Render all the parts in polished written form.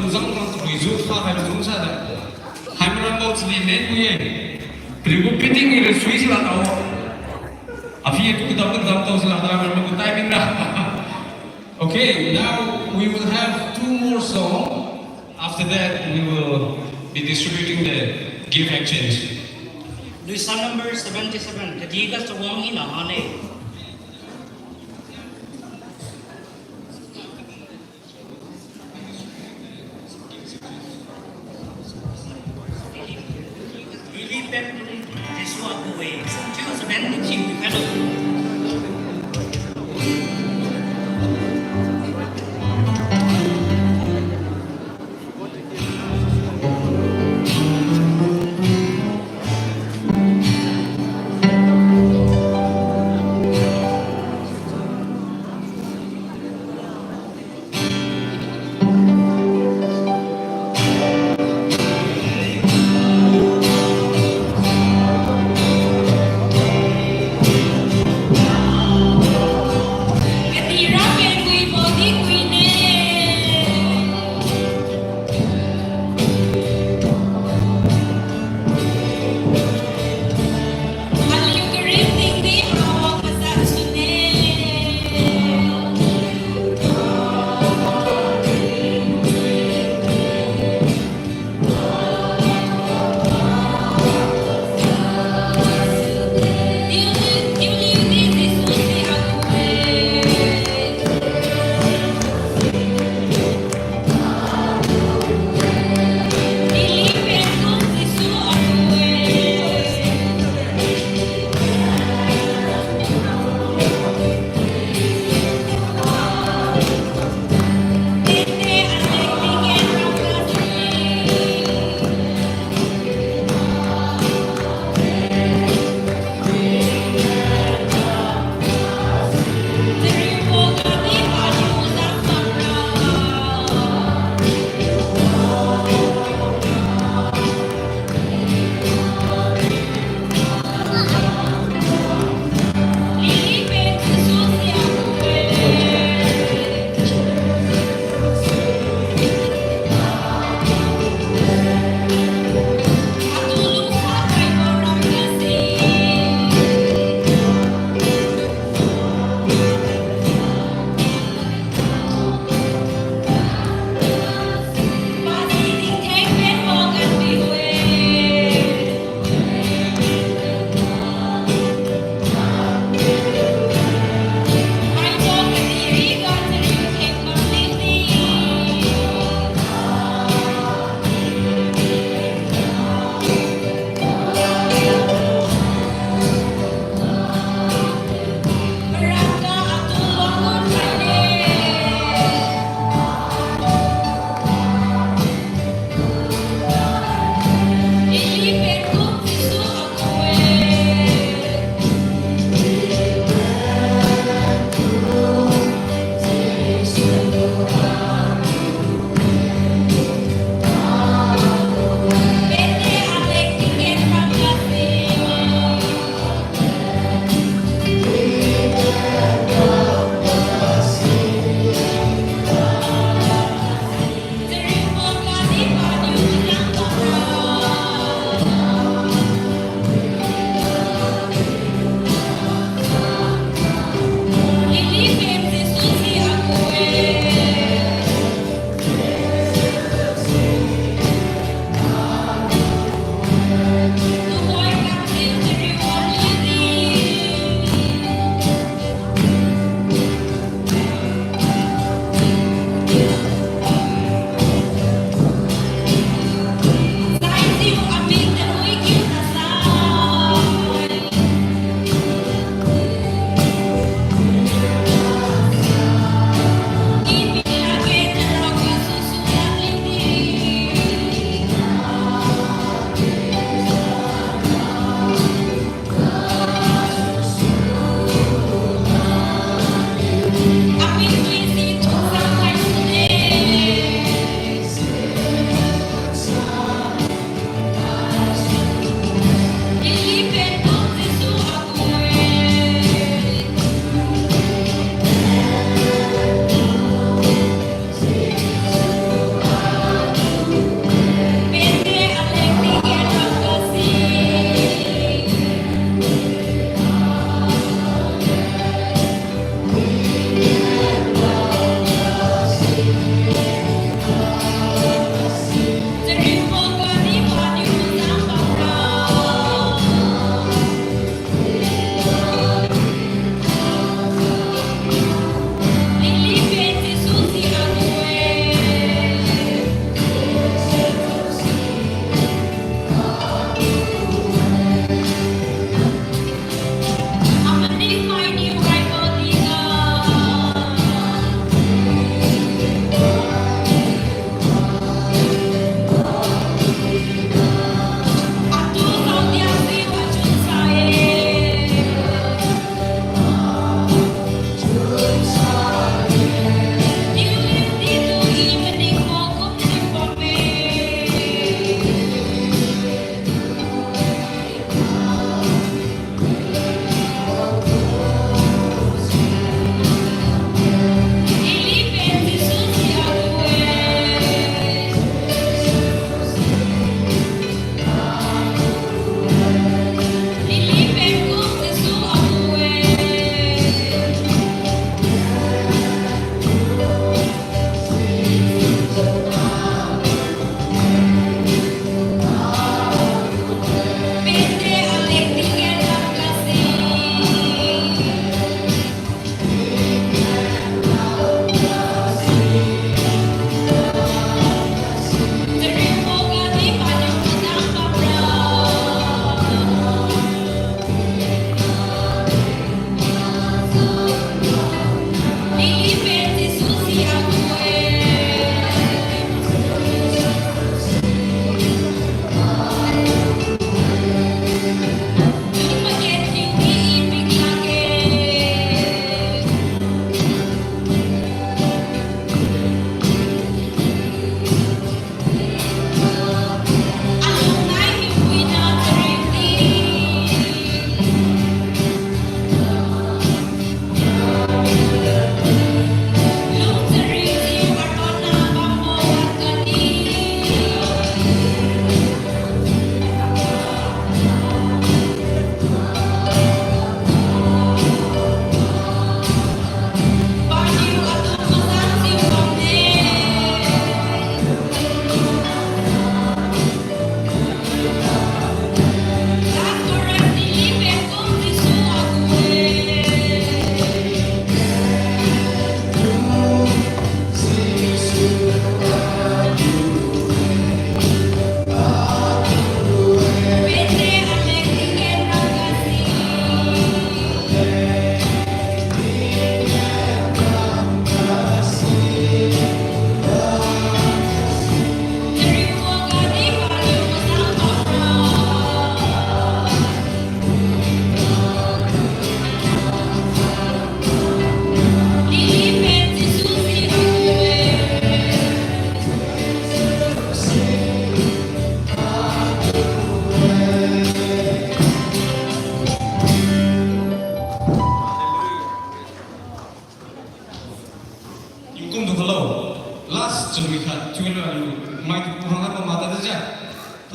từng dòng nó bị rút pha hay là rút ra đấy hai mươi năm thì nên như vậy 그리고 피팅을 스위치를 하다오 앞에 또 다음 또 하다가 타이밍 나 Okay, now we will have two more songs. After that, we will be distributing the gift exchange. Luisa number 77. Kadiga sa wang inahanay. Lilipet Jesua Kuwait. Choose vending team. Hello.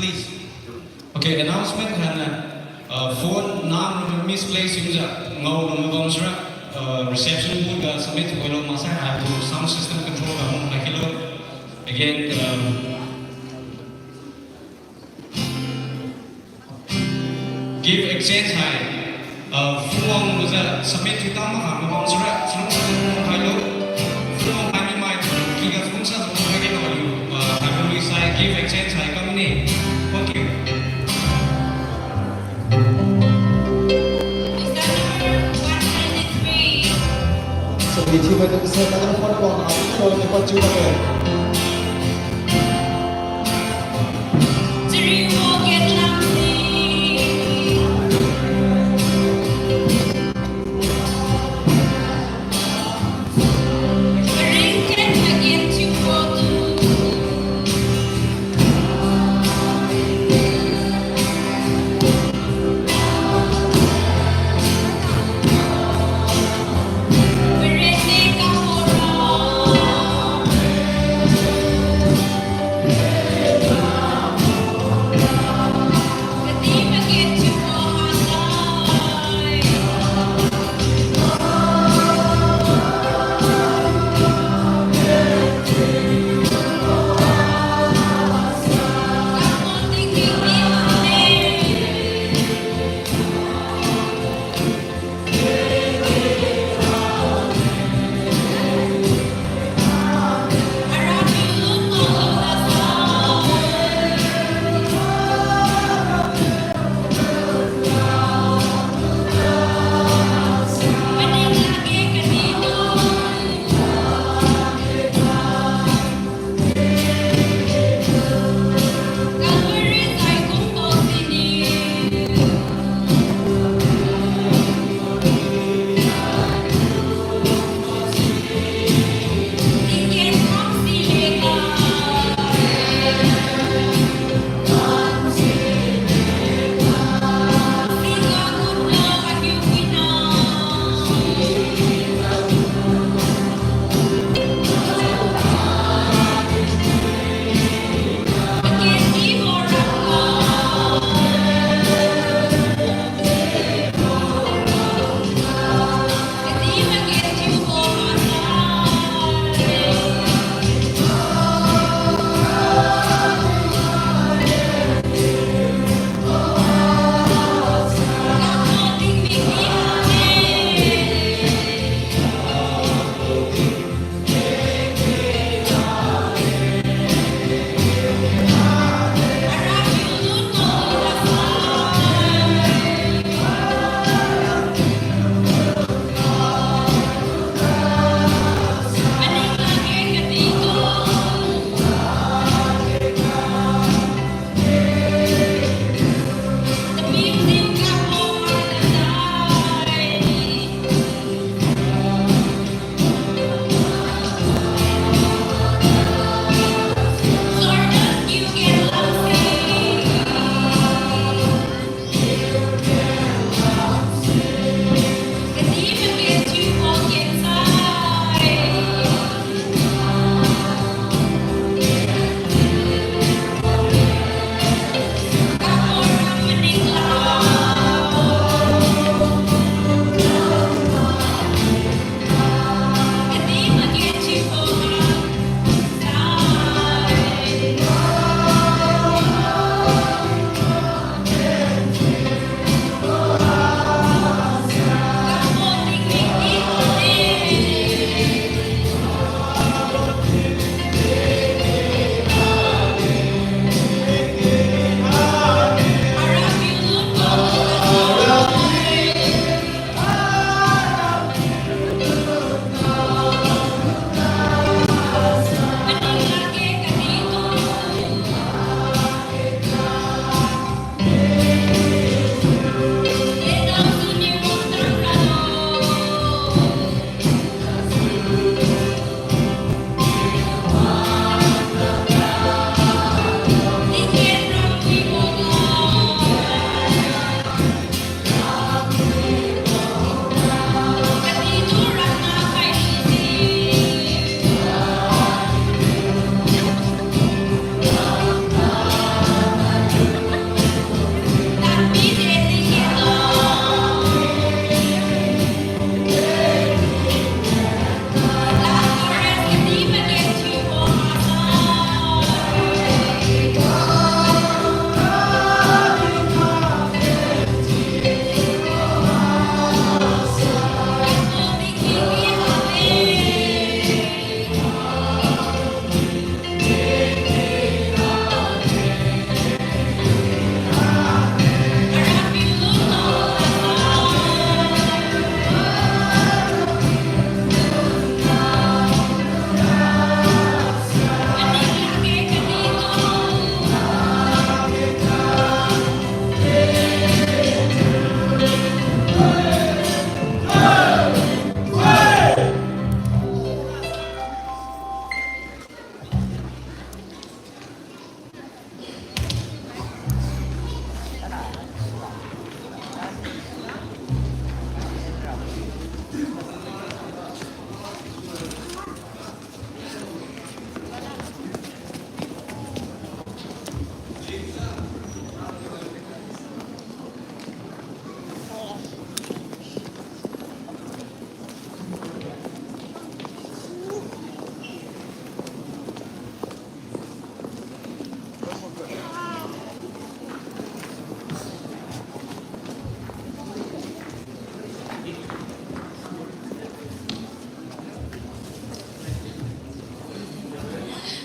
please. Okay, announcement karena phone nam misplace yung ngau nomor reception booth submit kalau masa have sound system control kamu nakilo again give exchange high fuang masa submit utama kamu kamu surat selung kalau fuang kami mai kita fungsa semua lagi lalu kami saya give exchange high kamu ni thank you. So we keep it the same. I'm going to put it on. I'm going to put you away.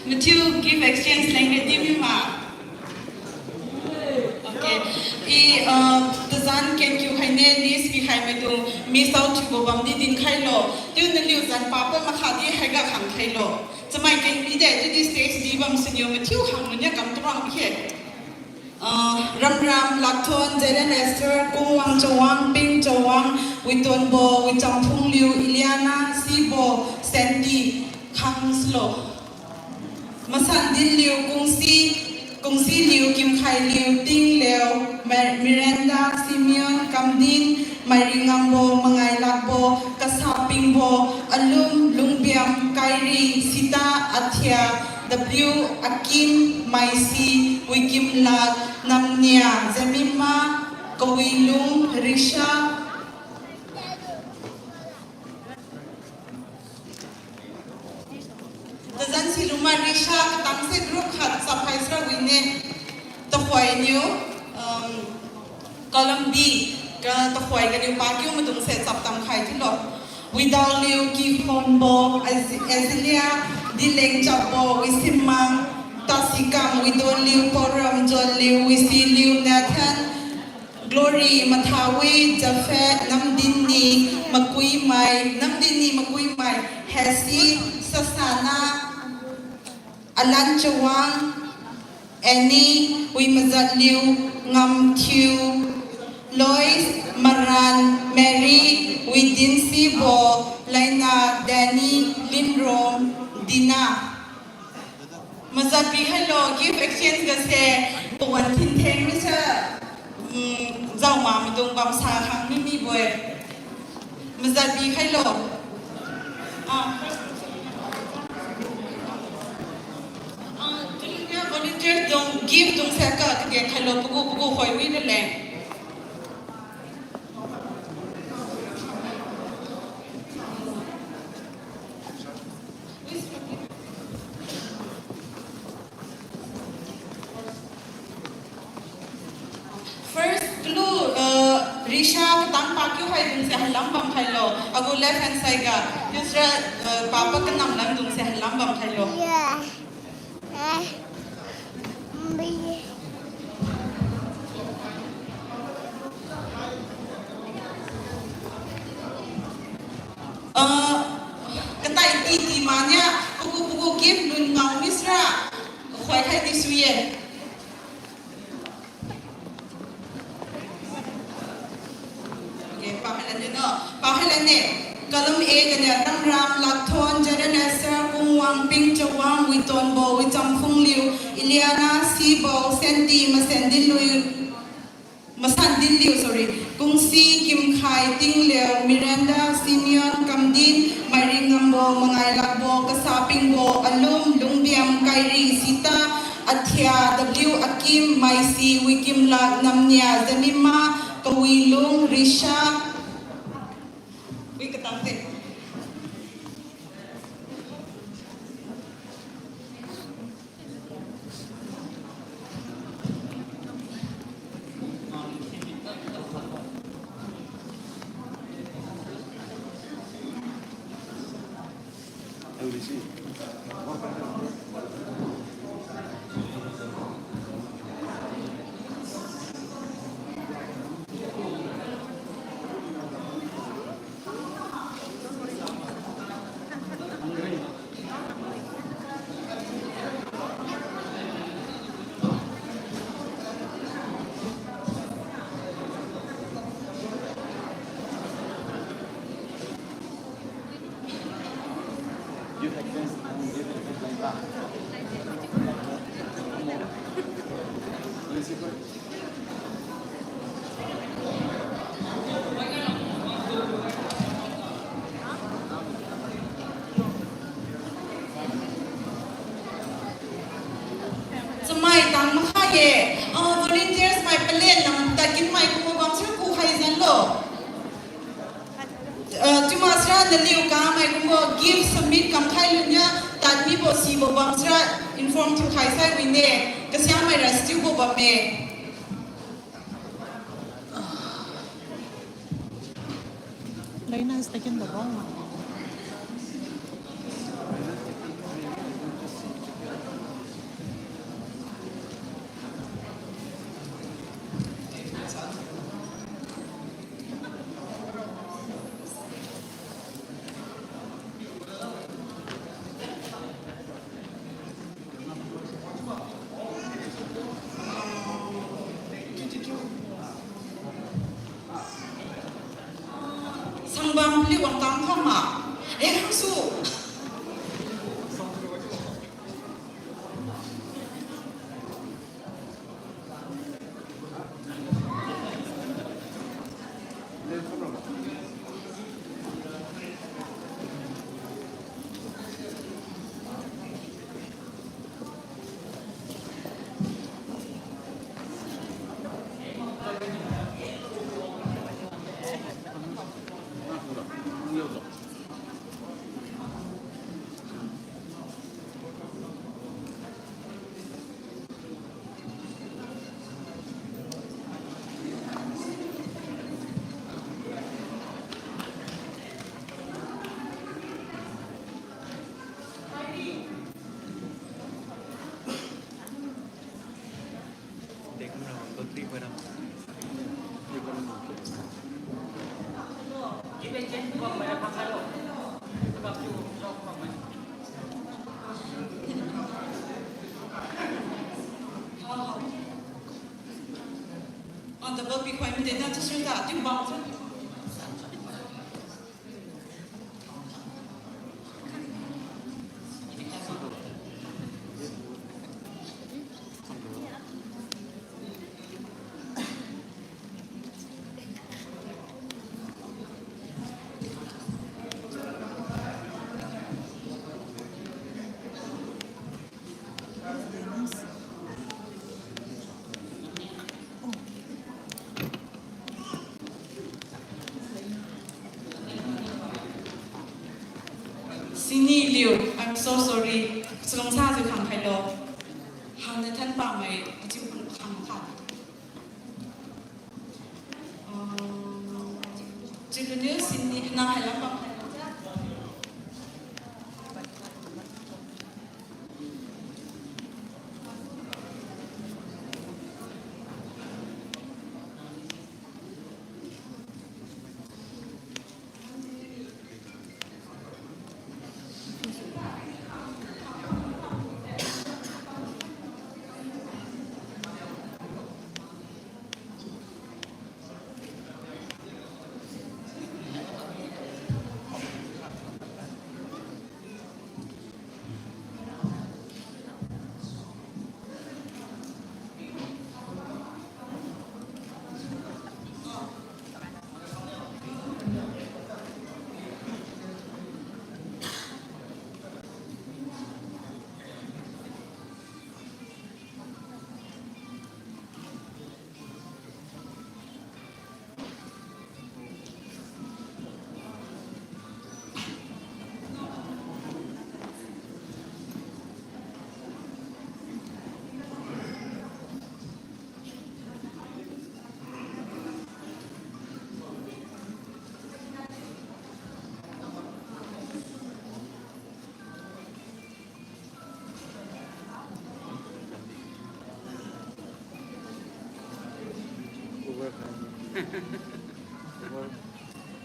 Matthew give exchange language di ma. Okay. Tazan ken kyu khai ne ni speak khai me tu mi sau chu bo bam di din khai lo. Tu na liu zan pa pa ma kha di hai ga khang khai lo. Zamai ken mi de tu di stage di bam sin yo Matthew khang no nya kam trang phe. Ram Lakthon, Jaren Esther, Kung Wang Chawang, Ping Chawang, Witon Bo, Wichampung Liu, Iliana, Sibo, Sandy, Kang Slo. Masan Din Liu, Kung Si Liu, Kim Khai Liu, Ting Liu, Miranda, Simeon, Kamdin, Mairingambo, Mangai Lakbo, Kasaping Bo, Alum, Lungbiam, Kairi, Sita, Athia, W. Akim, Maisi, Wikim Lat, Namnia, Zemima, Kawilung, Risha, Tazan Siluma Risha, Tangse Group Hat, Sapaisra Wine, Tahuay New, Column B, Tahuay Ganu Pakyo Madung Set Saptam Kai Tilo, Without Liu, Ki Hombo, Azilia, Dileng Chapo, Wisimang, Tasikam, Widon Liu, Poram, John Liu, Wisi Liu, Nathan, Glory, Matawi, Jafet, Namdini, Makui Mai, Hesi, Sasana, Alan Chawang, Annie, Wimazat Liu, Ngam Tiu, Lois, Maran, Mary, Widin Sibo, Laina, Danny, Lindrom, Dina. Mazapi hello, give exchange gase, Wan Tin Teng Misa, Zao Ma Madung Bam Sa Hang Mimi Boy. Mazapi hello. Volunteers don't give don't seka to get hello pugu hoi win the land. Risha ketang pakyu hai dung se halam bam thai lo ago left hand side ga dusra papa ka nam lam dung se halam bam thai lo ketai ti manya pugu give nun ngau misra khoi khai ti suyen Column A kanya Ram Lakthon, Jaren Esther, Kung Wang, Ping Chawang, Witon Bo, Wichampung Liu, Iliana, Sibo, Sandy, Masandin Liu, Kung Si, Kim Khai, Ting Liu, Miranda, Simeon, Kamdin, Mairingambo, Mangai Lakbo, Kasaping Bo, Alum, Lungbiam, Kairi, Sita, Athia, W. Akim, Maisi, Wikim Lat, Namnia, Zemima, Kawilung, Risha, Wikatangte. Volunteers may palen ng tagin may kumabang sa kuhay zan lo. Tumasra na liu ka may kumo give submit kam khai lunya tadmi bo si bo bang sra inform to khai sai wine kasi may rescue bo ba me. Laina is taking the wrong one. bam li wang tam khama khang su on the book because we did not just that you bounce Sini Liu, I'm so sorry. Selong saจะทำใครลบหาในท่านป่าไหมจิ้มคนคำค่ะจิบเนื้อสินี่น่าให้รับฟัง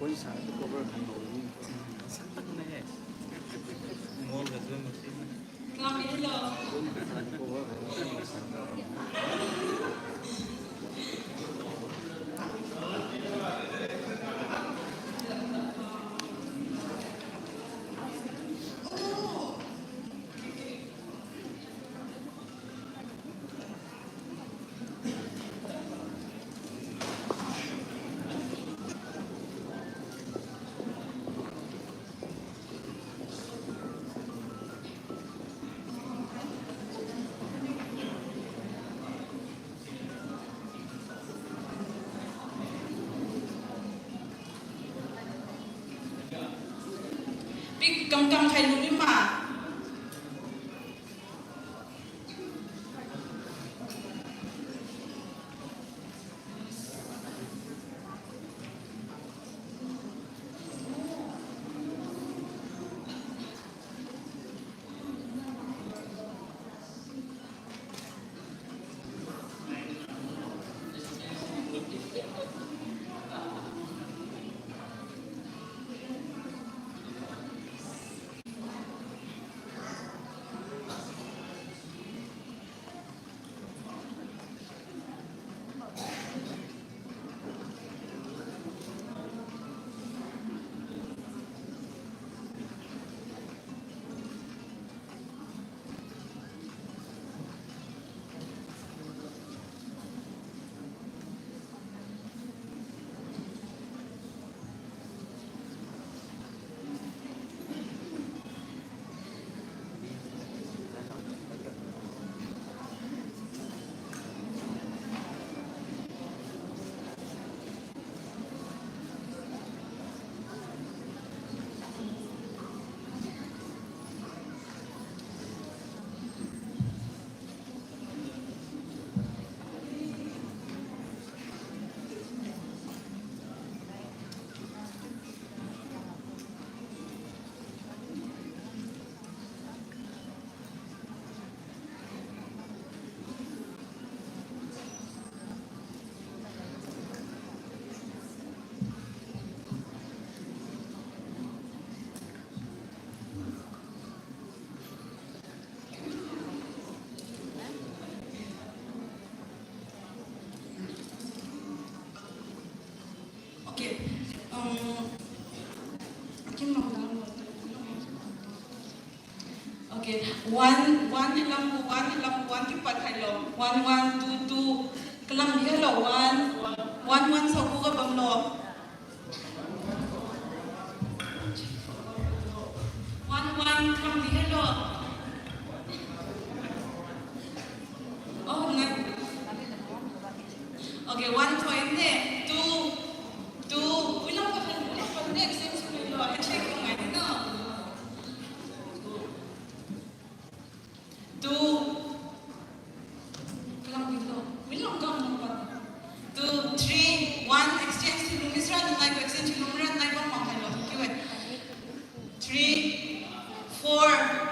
कोई साथ cover करना होगी संतक में है मोर गजब मस्ती में काम नहीं लो cover Big gam khai lu ni ma Okay. Kim Long Lang. Okay. One kipat hello. 1 1 2 2. Kelam hello. 1 so ko bamlo. 1 kelam hello. Oh, not. Okay, 1 point there. 2. Ulang pa next. Since we lo, check ko ngayon no. 2. Ulang dito. Ulang ka mo pa. 2, 3, 1. Exchange si Lumisra. Nai ko exchange si Lumra. Nai ko mo hello. Okay, 3, 4.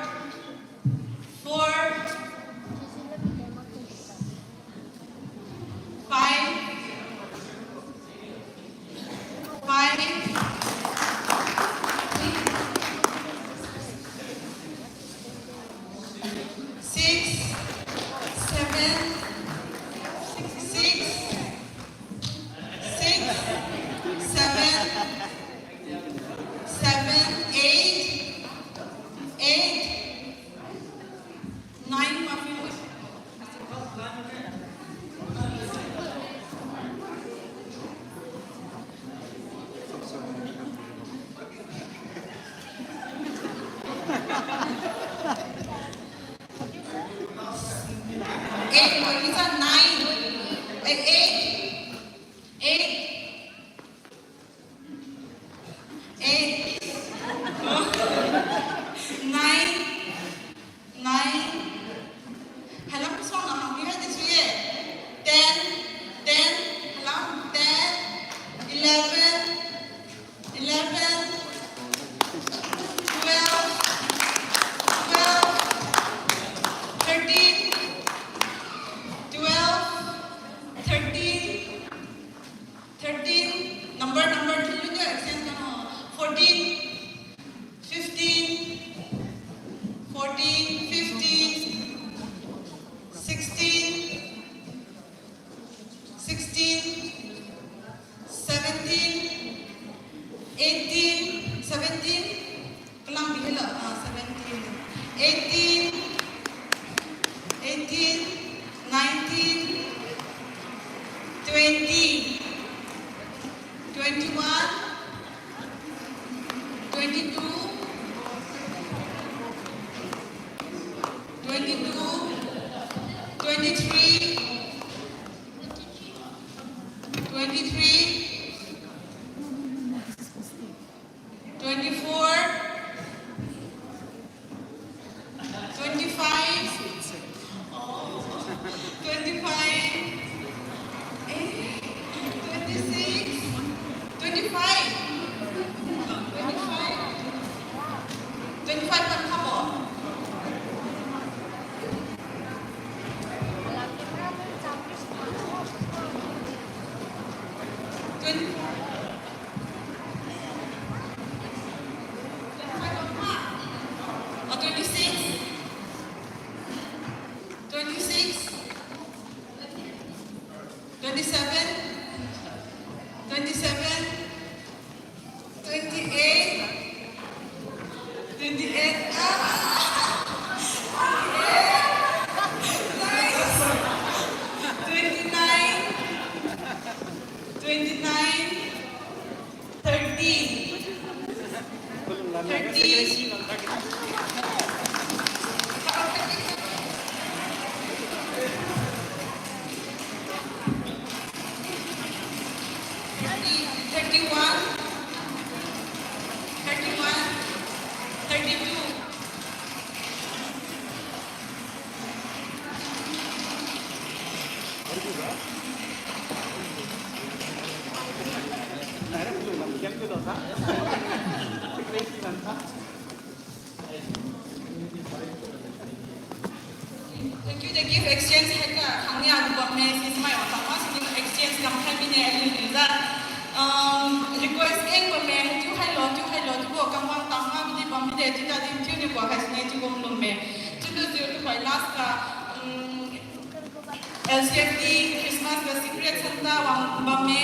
'LCFD Christmas the Secret Santa wang bame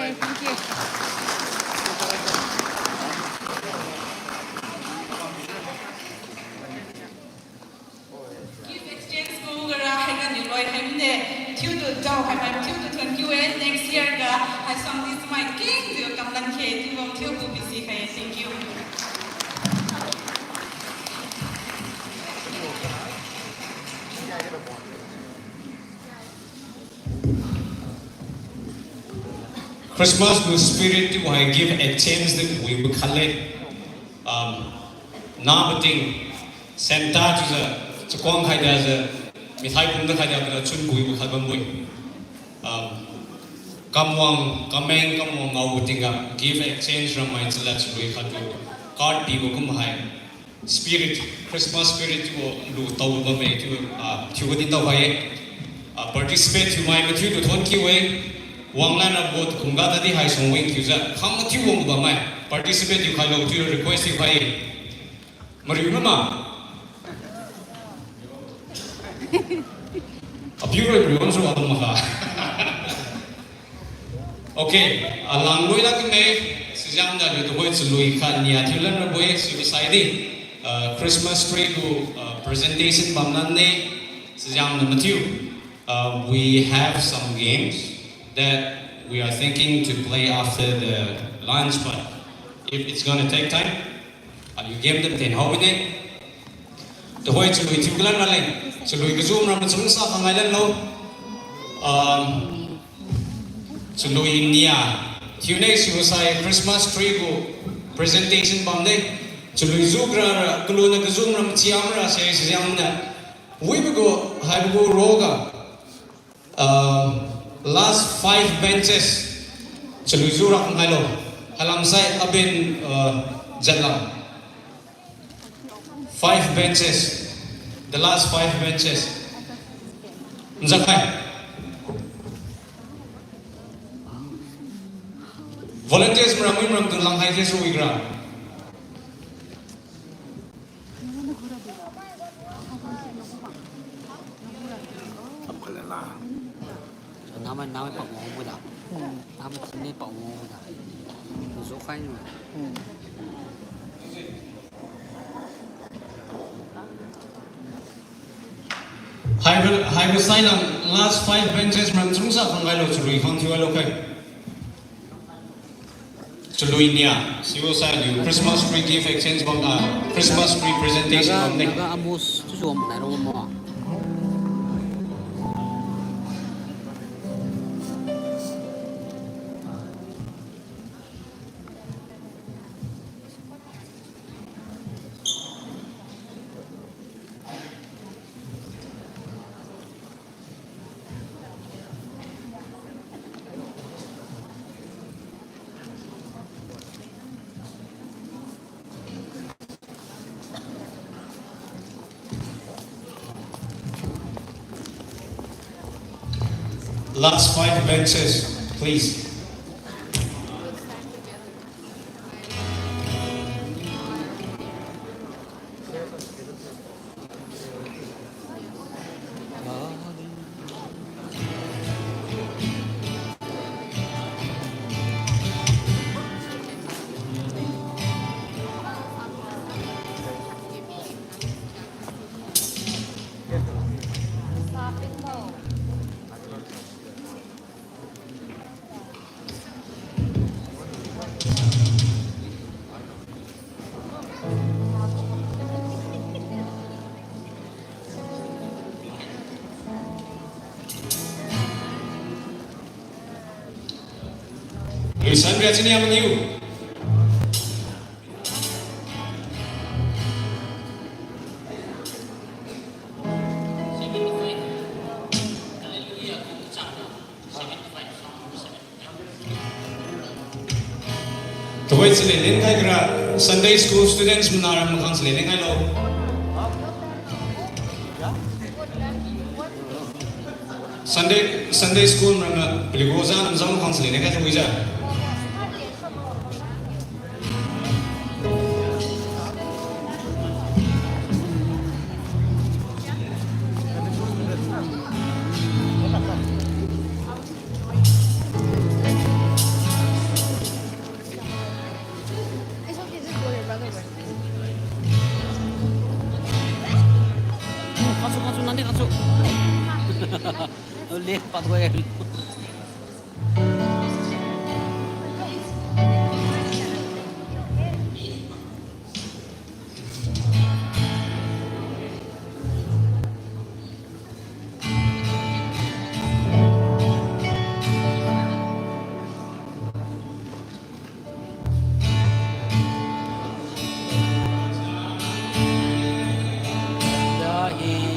Okay, thank you. Gift exchange school gara hai ga ni loi hai ne thiu tu jao hai mai thiu tu thon QS next year ga hai some this my king dio kam lan khe ti bom thiu bu bisi hai thank you. Christmas to spirit to I give a chance that we will collect nabating Santa to Kwang Hai as a Mithai Punda Hai Chun we will have a boy. Kamwang, Kameng, Kamwang, Autinga, give a change from my let's we had to card people come high. Spirit, Christmas spirit to do Tauba May to Tudita Way. Participate to my material to Tonki Way. Wang lan of both Kungata di High Song Wing Tuza, come at you won't buy participate you hello to your request if I Mariuma. A pure everyone's Maha. Okay, along with that, Sijanga, the words Louis Kanya, Tilan Boy, Suicide, Christmas tree to presentation Bamnande, Sijanga Matthew. We have some games that we are thinking to play after the lunch, but if it's going to take time, you give them 10 holiday. The way to Louis Tugulan Maling, so Louis Gazum Ramazun South Island Low, to Louis Nia, Tune Suicide Christmas tree go presentation Bamde, to Louis Zugra, Kuluna Gazum Ramatiamra says Yamna, we will go, have go Roga. Last 5 benches, Chaluzura Halo, Halamsai Abin Jalam. 5 benches, the last 5 benches. Nzakai. Volunteers Mramim Ram to Langhai Jesu Wigra. Nama Pak Ngô Đà, nama chính Pak Ngô Đà, một số khách nữa. I will sign on last 5 benches from Trungsa from Galo to Louis Fontua Lokai. To Louis Nia, she will sign you Christmas tree gift exchange from Christmas tree presentation from there. Naga Amos, tu suam na ro mo. Last 5 benches, please. Luisan lihat sini yang menyiu. Tuwait sila nengay kira Sunday school students menara mukhang sila nengay lo. Sunday school mereka beligoza namzam mukhang sila nengay tuwija. Ulit pa ko yan. Dahil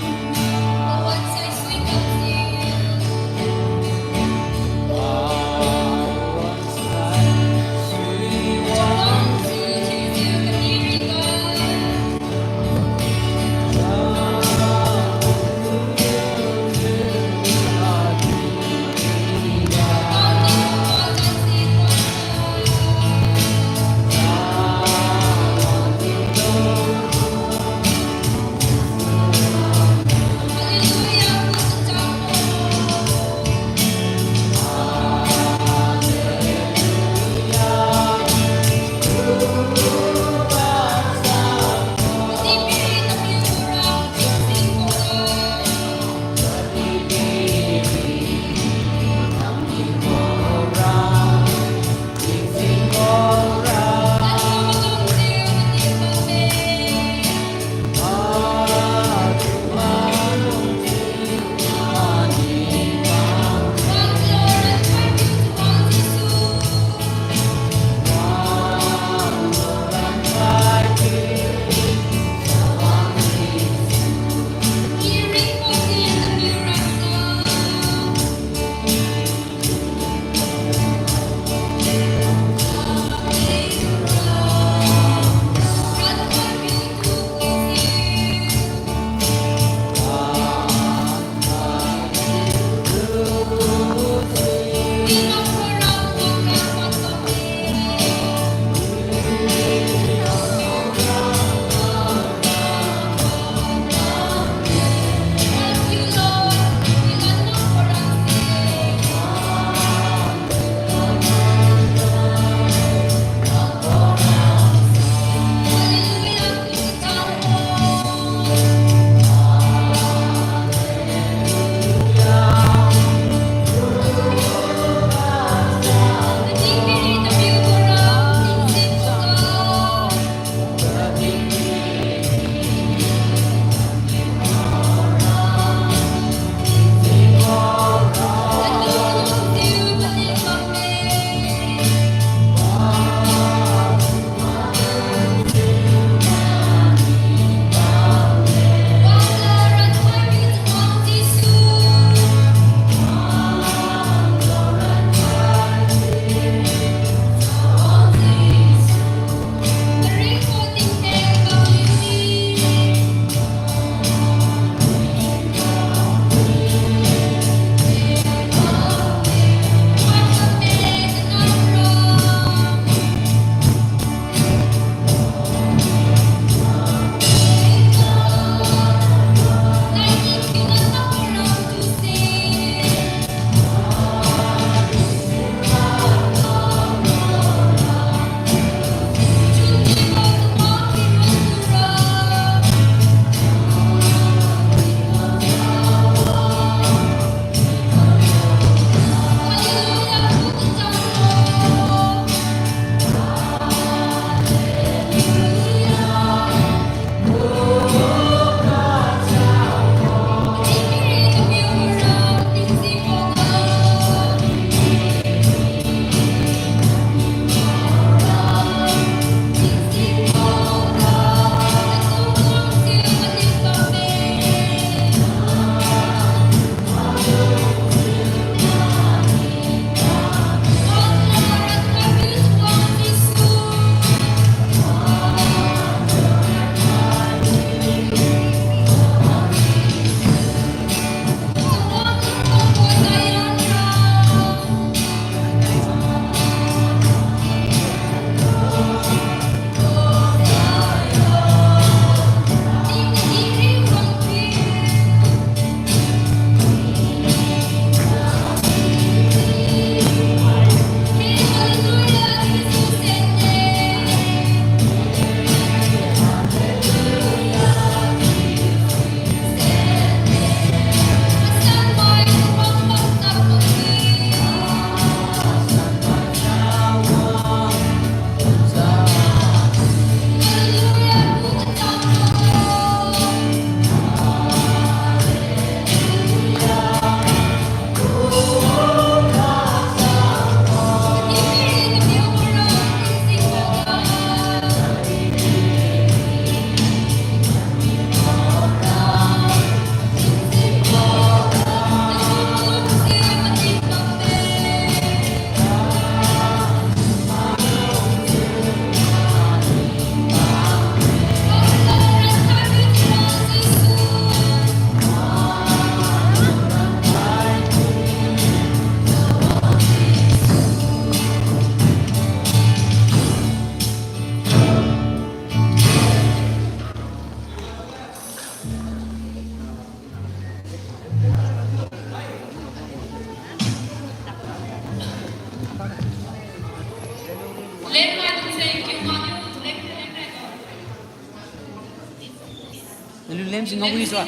Williams in Norway so.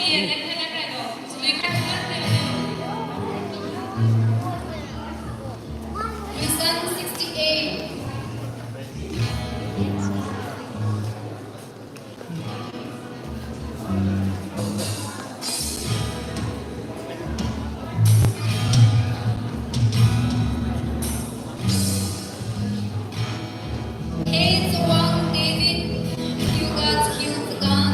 Wilson 68. Hey, Wang David, you got killed gun.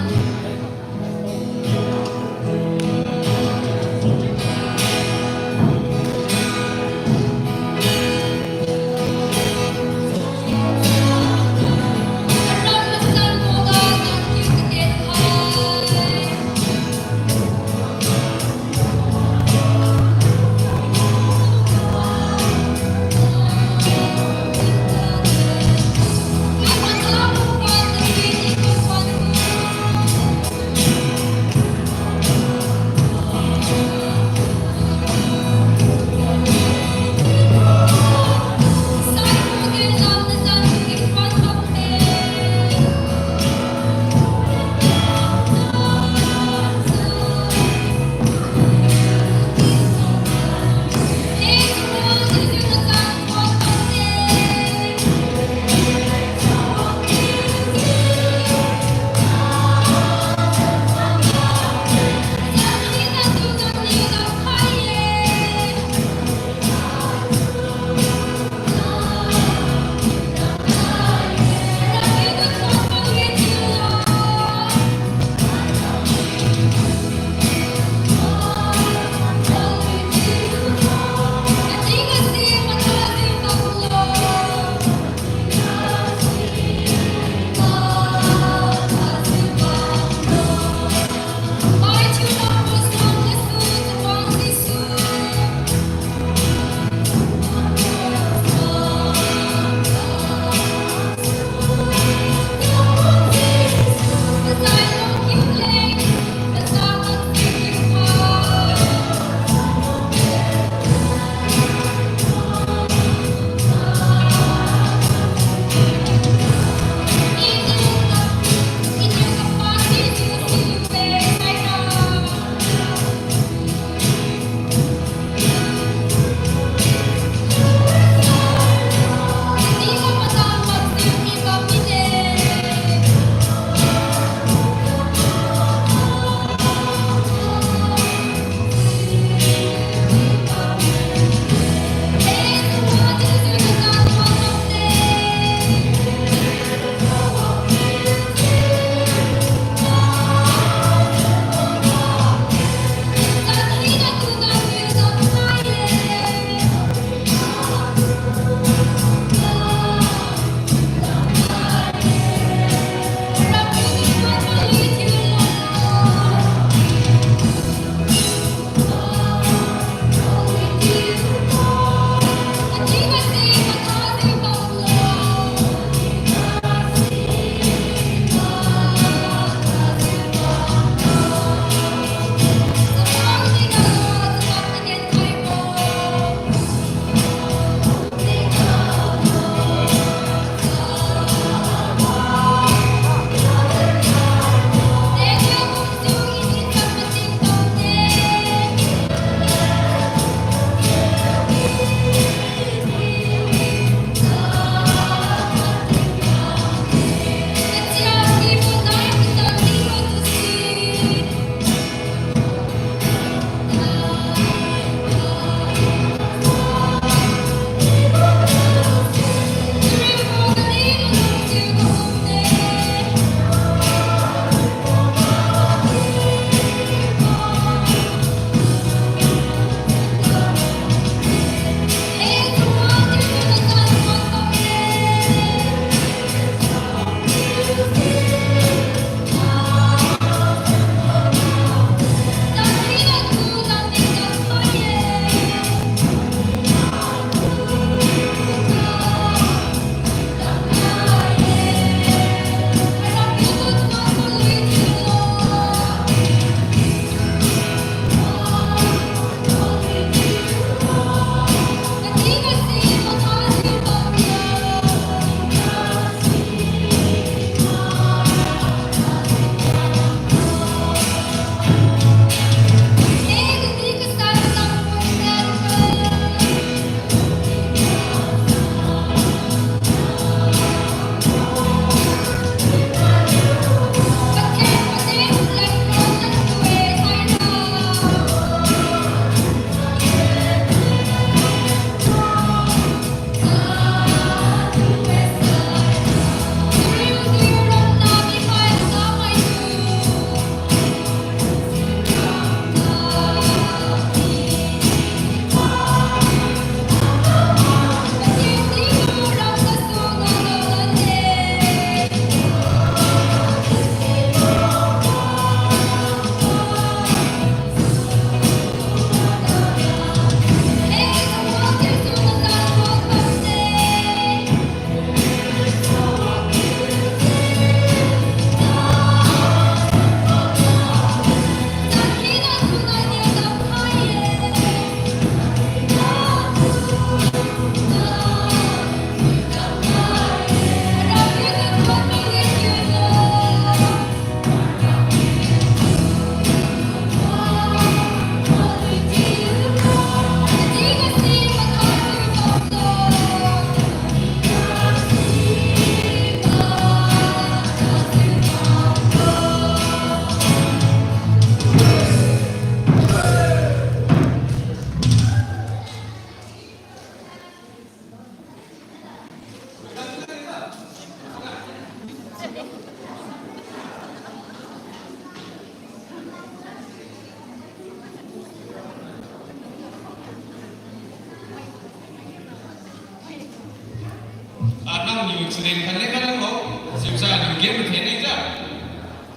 New Zealand kan kan lang ho. Siyempre yung game tenay ka.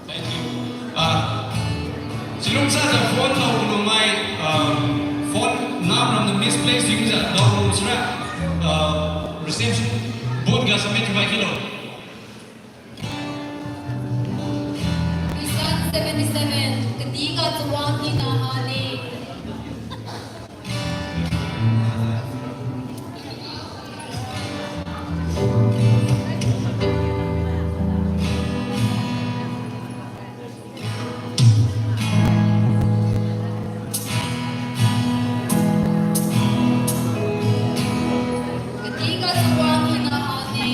Thank you. Silong sa phone na ulumay phone na from the misplaced user download sira reception board ga sa medyo by kilo. Bisan 77. Ketiga tuwang hinahani. Ketiga tuwang hinahani.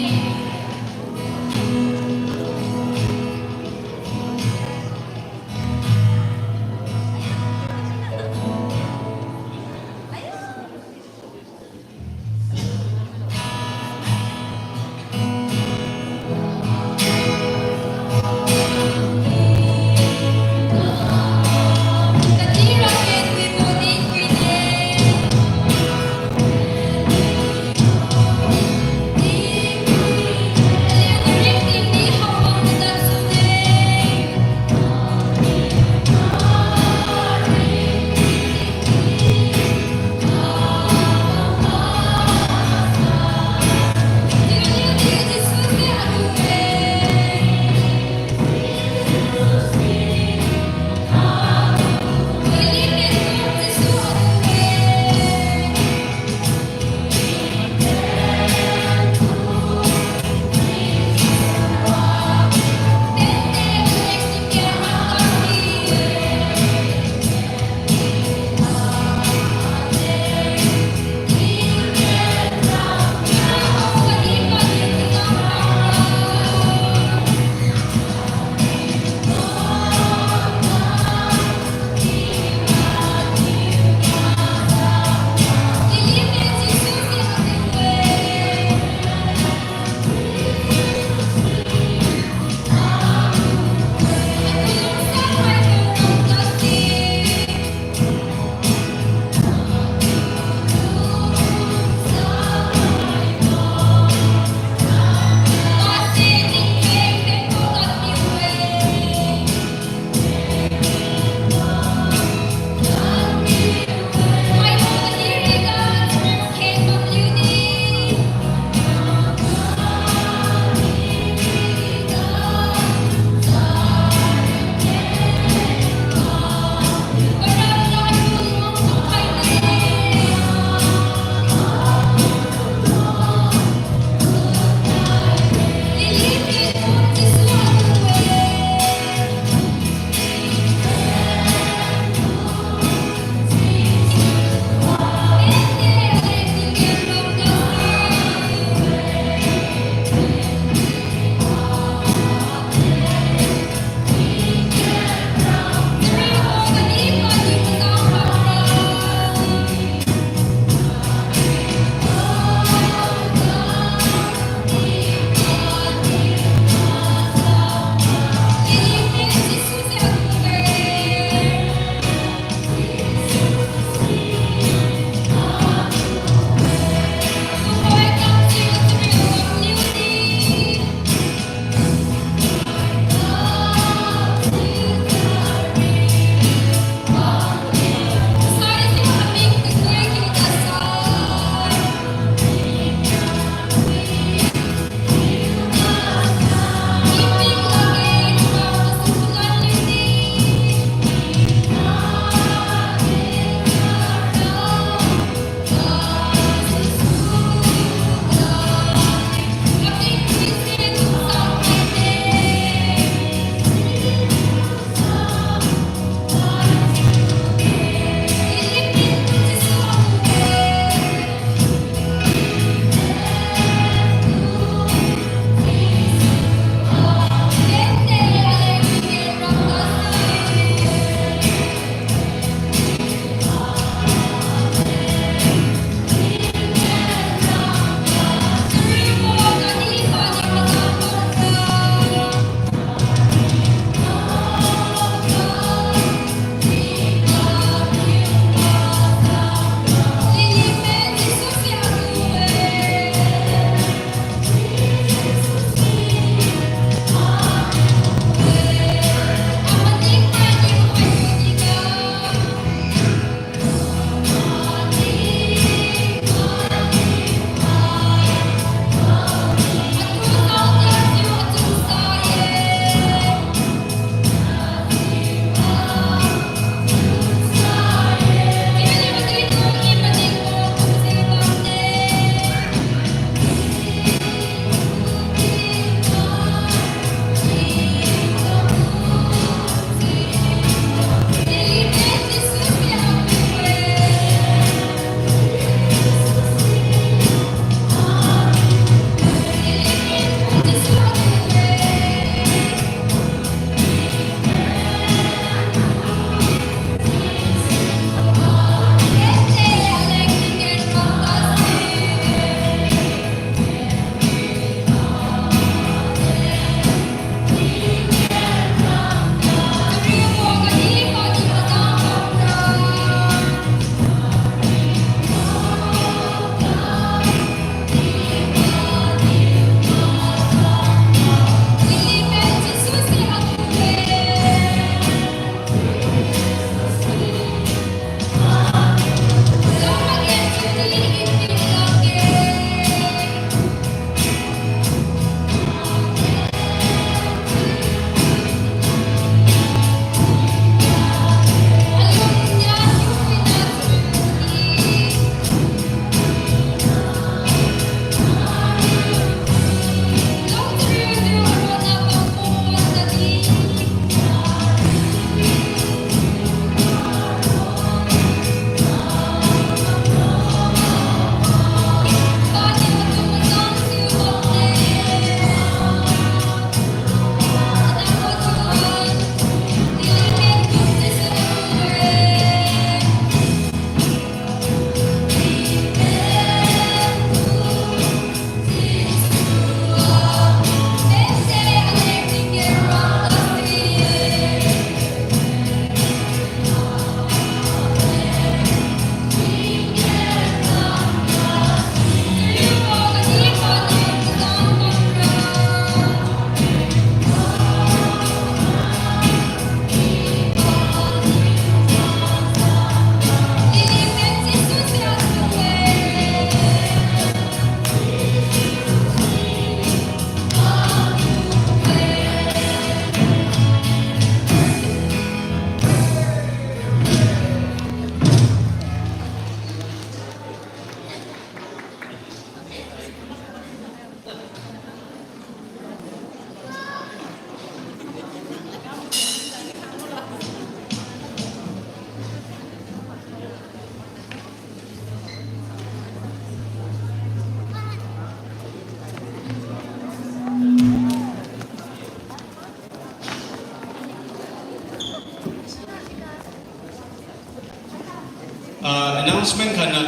announcement kana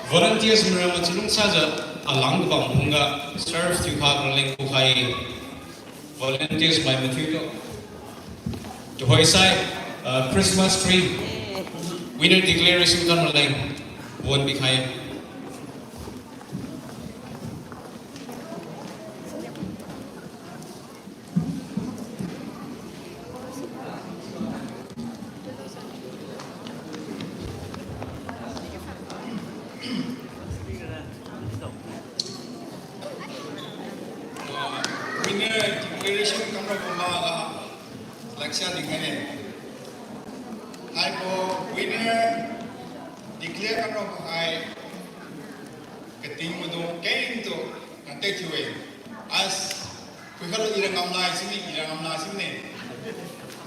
volunteers mera machlung saja alang bang bunga serve to khag leng ku khai volunteers by Matthew to hoisai Christmas tree winner declaration kan leng won bi khai winner declaration kamra kumaga laksya dikhane hai ko winner declare kamra ko hai keting madu kain to ante thiwe as kuhalo irangam lai sini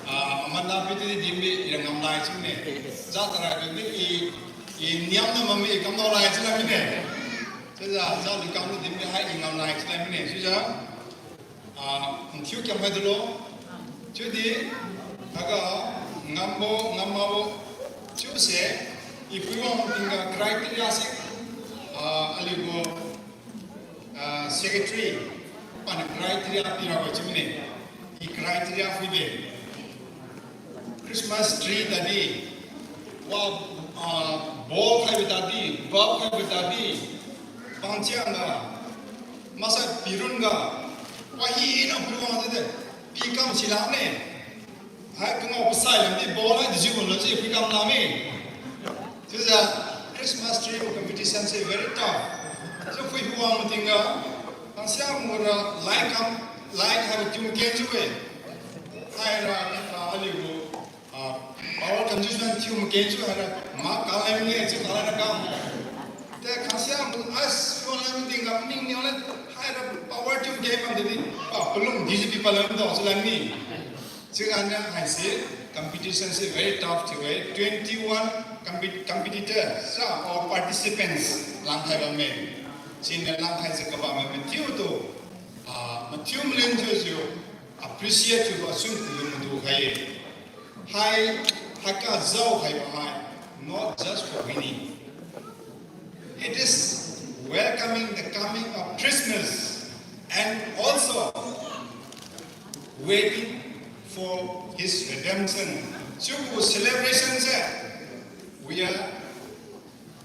amanda piti dimbi irangam lai sini za tara ni i niam na mami kamno lai sila mine za li kamno dimbi hai ingam lai sila mine suja Thiu kiam hai dulu, jadi agak ngambo thiu se, ibu orang tinggal kriteria se, aligo secretary, pan kriteria pira macam ni, i kriteria fide, Christmas tree tadi, ball kai tadi, bulb kai tadi, pangciang ga, masa pirun ga. Wahai ina peluang tu deh, pikam silam ni, hai tengok besar lagi bola di sini pun lagi pikam lami. Jadi Christmas tree competition se very tough. So kui huang tinggal, angsiam mula like hari cuma kenjuwe, hai alibu, awal conjunction cuma kenjuwe hari mak kalah ni, cuma kalah nak kam. Tapi angsiam as orang tinggal ning ni orang power to game on the belum these people learn the Australian ni. So I say competition is very tough to way. 21 competitors or participants lang hai ba me. Sina lang hai se kaba me Matthew to Matthew mlen jo appreciate to assume to do hai haka zau hai ba hai not just for winning. It is welcoming the coming of Christmas and also waiting for His redemption. So celebrations, we are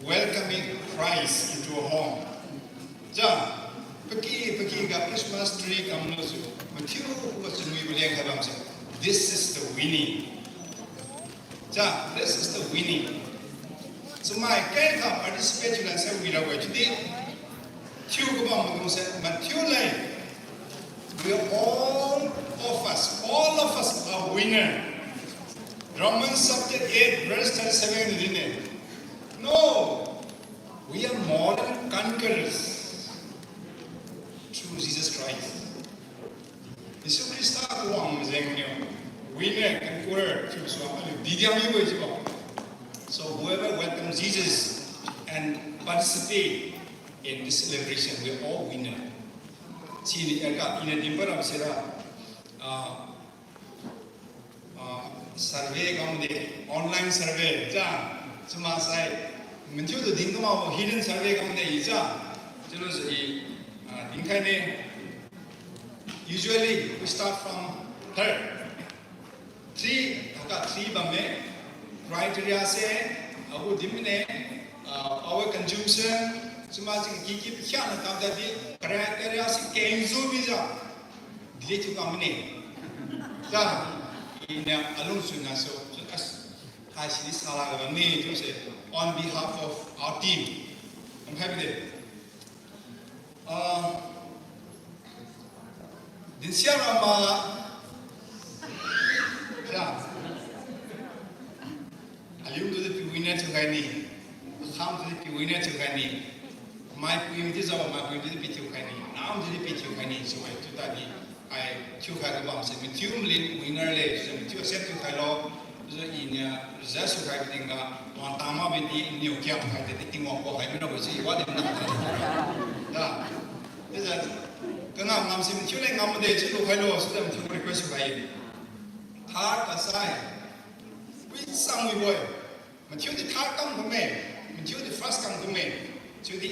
welcoming Christ into our home. Ja, pergi ke Christmas tree kamu tu, macam macam ni boleh kata macam. This is the winning. Ja, this is the winning. So my kind of participate in some we are going to do. Two government said, but two like we are all of us are winner. Romans chapter 8 verse 37 is in it. No, we are more than conquerors through Jesus Christ. Yesus Kristus aku orang macam winner conqueror through Suami. Dia ni boleh. So whoever welcomes Jesus and participate in this celebration, we are all winner. Sini agak ina dimper apa sera survey kamu deh online survey, jah cuma saya mencoba tu dingko mau hidden survey kamu deh ija, terus dingkai ni usually we start from her three bame. Criteria se, aku dimana our consumption, semua gigi pikiran nak jadi criteria se kenzo bisa, dia tu kami ni, dah ini alung sunnah so, hasil salah ni tu se on behalf of our team, I'm happy deh. Dinsia ramah, dah. Alium tu the winner cukai ni, Ham tu the winner cukai ni, my puim tu sama my puim tu the cukai ni, Nam tu the cukai ni, so itu tadi I cukai tu bang se, Matthew mlin winner le, so Matthew set cukai lo, so ini result cukai tinggal, tuan tama beti ni ukiam cukai tu tinggal kau kai mana boleh wah dia nak, dah, jadi kenapa ngam se Matthew le ngam deh cilu kai lo, sudah Matthew request cukai, hard asai. Sang we boy, Matthew the third come from me, Matthew first kang dume jadi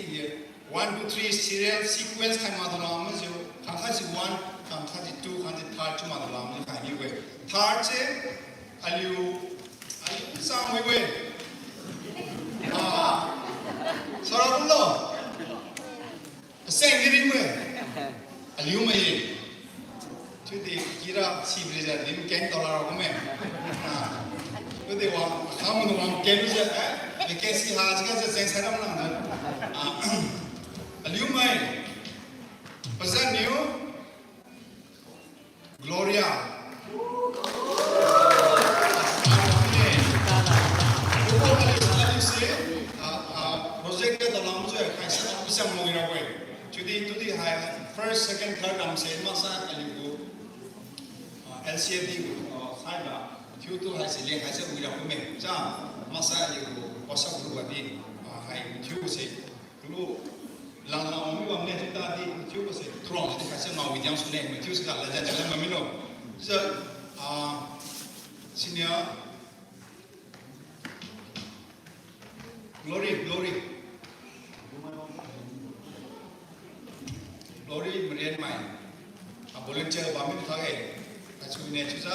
1 2 3 serial sequence kai ma dalam jo kang khaji 1 kang khaji 2 kang khaji 3 cuma dalam ni kai ni we third che aliu sang we sarapun lo seng diri me aliu me jadi kira si belajar lim ken dolar aku me jadi wang kamu tu wang ken je Bekasi haj ka seng saram lang dan aliu me pesan new Gloria project ke dalam tu kai sa bisa mengira we jadi itu di first second third am se masa aliu LCD saya tu tu hai se le hai se mengira we ja masa aliu pasal tu tadi hai tu se dulu lang lang mi wang ne kita di tu se throng di kai se mau yang sune tu se la ja jalan mamilo so senior Glory merian mai volunteer bami thage kachu ne chusa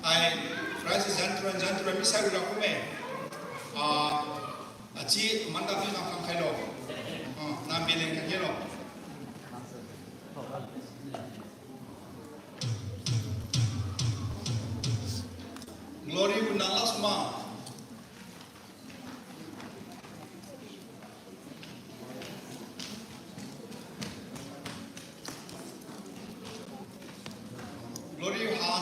ai Francis jantran misal ura kume achi manda pi na kham khailo nam bele ka kelo Glory bunala suma Glory ha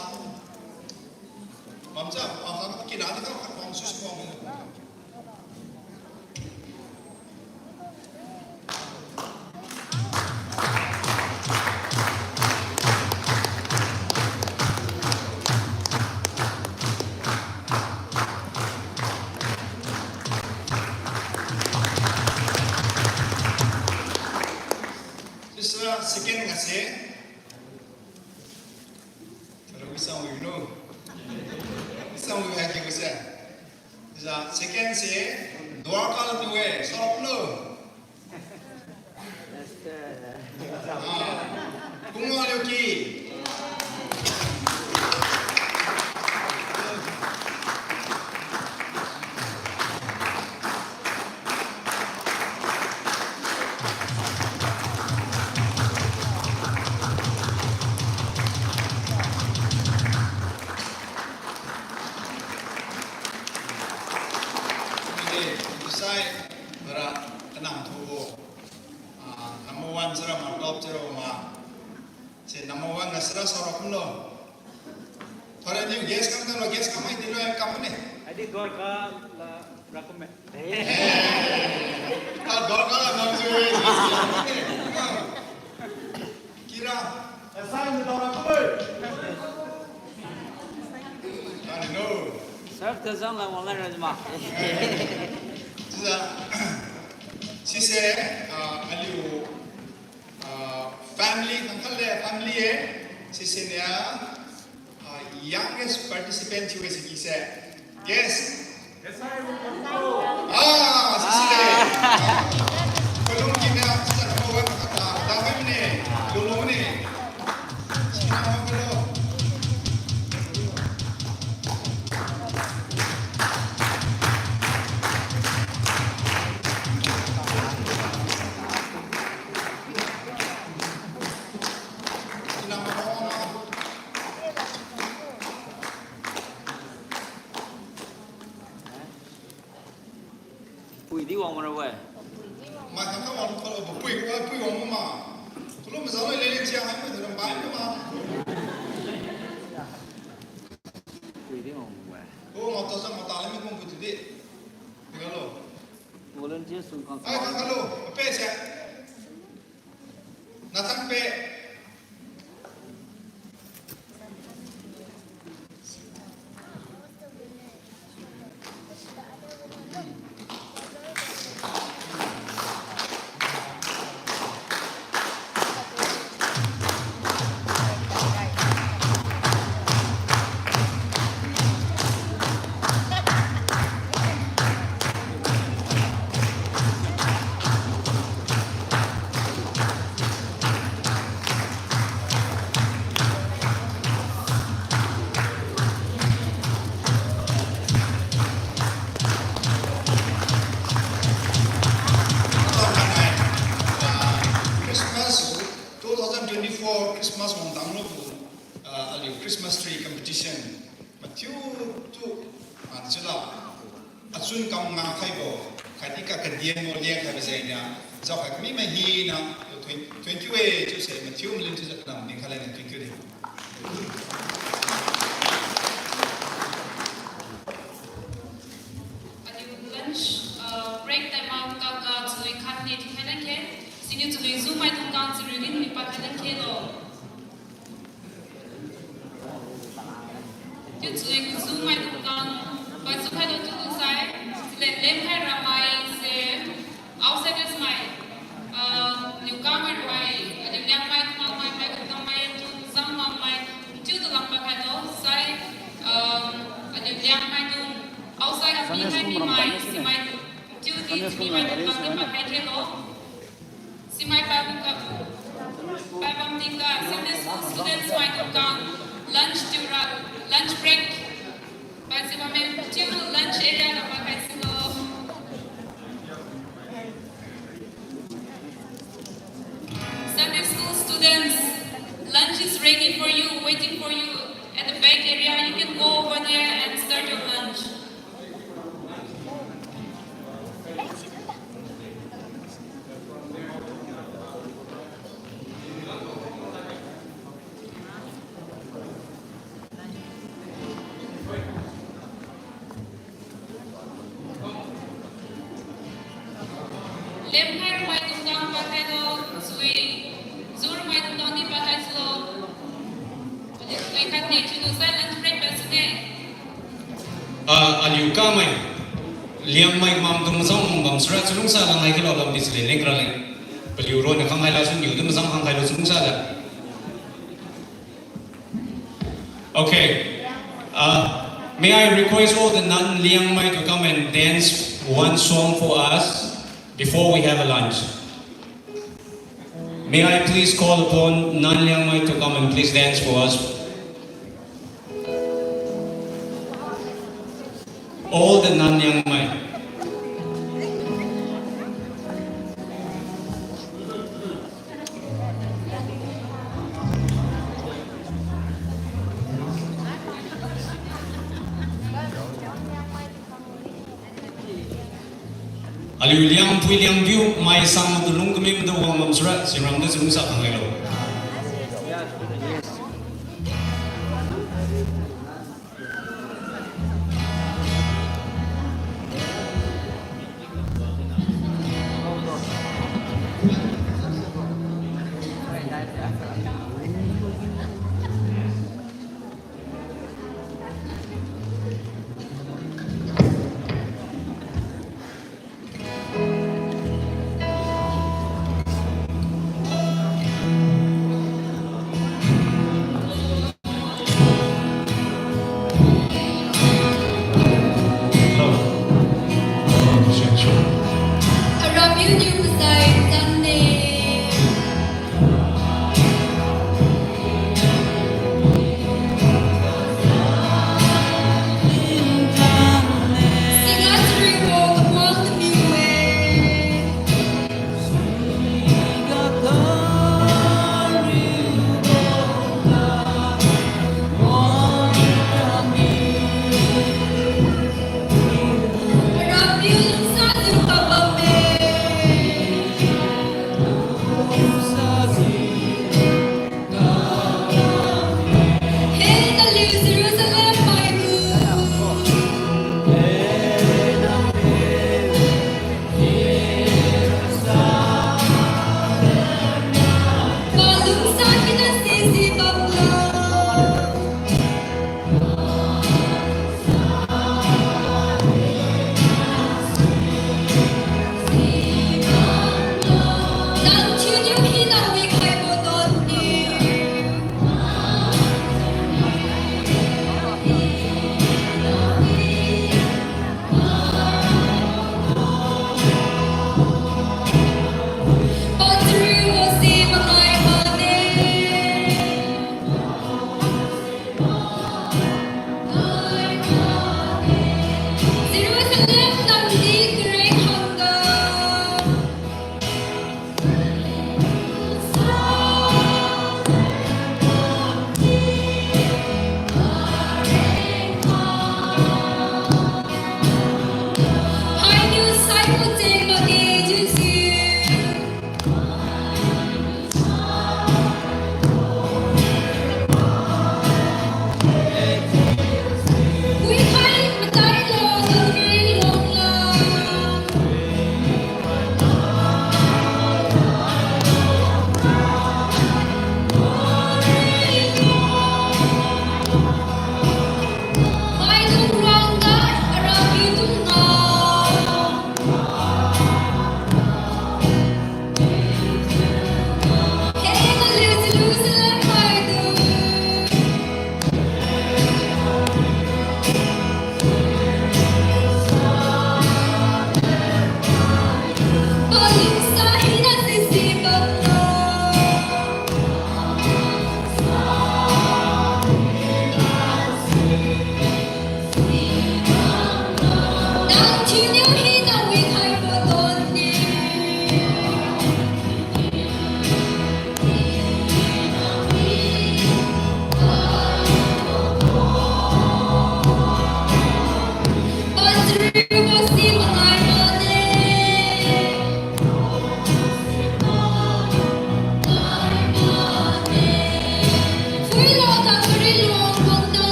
mamsa apa kita ada kan orang susu mau second ngase kalau bisa we know bisa we have ke bisa za second se dua kali tu sorok lo bunga lagi Adik gor ka la rakume. Gor ka la mamsu kira asal ni orang aku I know Serve the song la wala rajma. Sise aliu family family sise ne youngest participant हुए से किसे yes sise belum kita sudah mau kata dah ini belum ni sini belum Đi vòng mà rồi mà thằng các bạn có một quỷ ông mà tôi lúc mà giáo này lên chiang hay phải làm bài nữa mà quỳ đi vòng mà mà tao sang mà tao lấy mình không phải đi được rồi vô lên chia xuống con ai thằng lo pe xe na thằng pe Christmas tree competition Matthew tu Angela Atsun kam nga khai bo khai ka ka dien mo liang khai ba sai na zao khai mi mai hi na 20 way chu se Matthew mlin chu zakna ni khala na 20 day lunch break time out ka to cut ni thana ke sini to zoom mai tung kan zu rin ni pa thana ke lo tu to zoom mai tung kan ba zu khai do tu sai le lem khai ramai se outside is my new camera mai ada yang mai tung mai tu zam mai tu tu lam pa khai do sai ada yang mai tu outside of me hai mai si mai tu di si mai tung kan ni pa khai ke lo si mai pa bam tingga Sunday school students mai tung kan lunch break ba si ma me tu lunch area na pa khai si lo Sunday school students, lunch is ready for you, waiting for you at the back area. You can go over there and start your lunch. Lemhar mai tunggang pakai lo, sui zur mai tunggang di pakai lo. Jadi sui kan ni cuci lunch break besne. Aliu ka mai liang mai mam tum zong bam sra chulung sa lang ai kilo bam disle nekra le paliu ro na khangai la sun yu tum zang khangai lo chung sa da Okay, may I request all the non liang mai to come and dance one song for us before we have a lunch. May I please call upon non liang mai to come and please dance for us. All the non liang mai. Aliu liang pui liang view mai sang tulung kami mdu wang mam surat siram tu tulung sa kangai lo. Harap you new beside Sunday. Sing us through walk across the new way. Harap you sa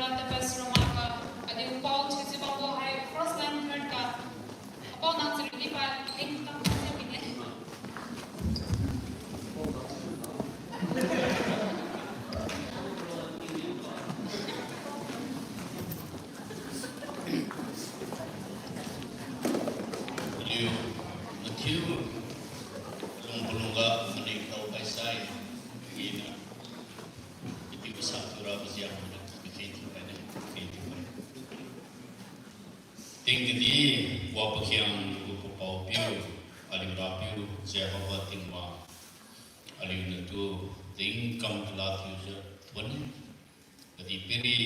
Durante Pastor Maka, ada upau cuci bawa hai cross line third ka. Upau nak cerita pa link tak macam ni. Beliau Matthew belum menikau paisai begini. Itu satu ratus yang begitu pada begitu. Tinggi wabak yang berpau piu, alim rapiu, siapa buat tinggal, alim itu tingkam telah tuju tuan. Jadi pilih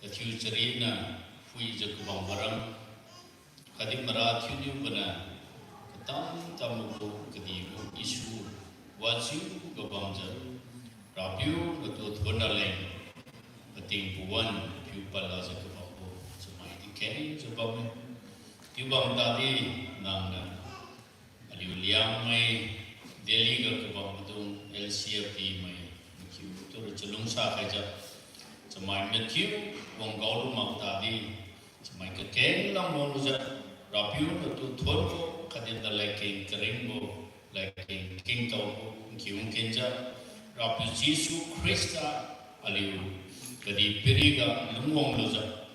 tuju cerita, fui jaga bang barang. Kadi merathi ni bena ketam tamu kedibu isu wajib gabangja rapiu betul thonaleng penting puan piu pala sa kapo semai dikeni sebab piu bang tadi nang aliu liang mai Delhi ka kabang tung LCFP mai piu tu celung sa kaja semai metiu wong gaulu mak tadi semai keken lang mo rapiu betul thorko kadin dalaking keringbo laking kingtau kiung kenja rapiu Yesus Krista aliu kadi piriga lungong loja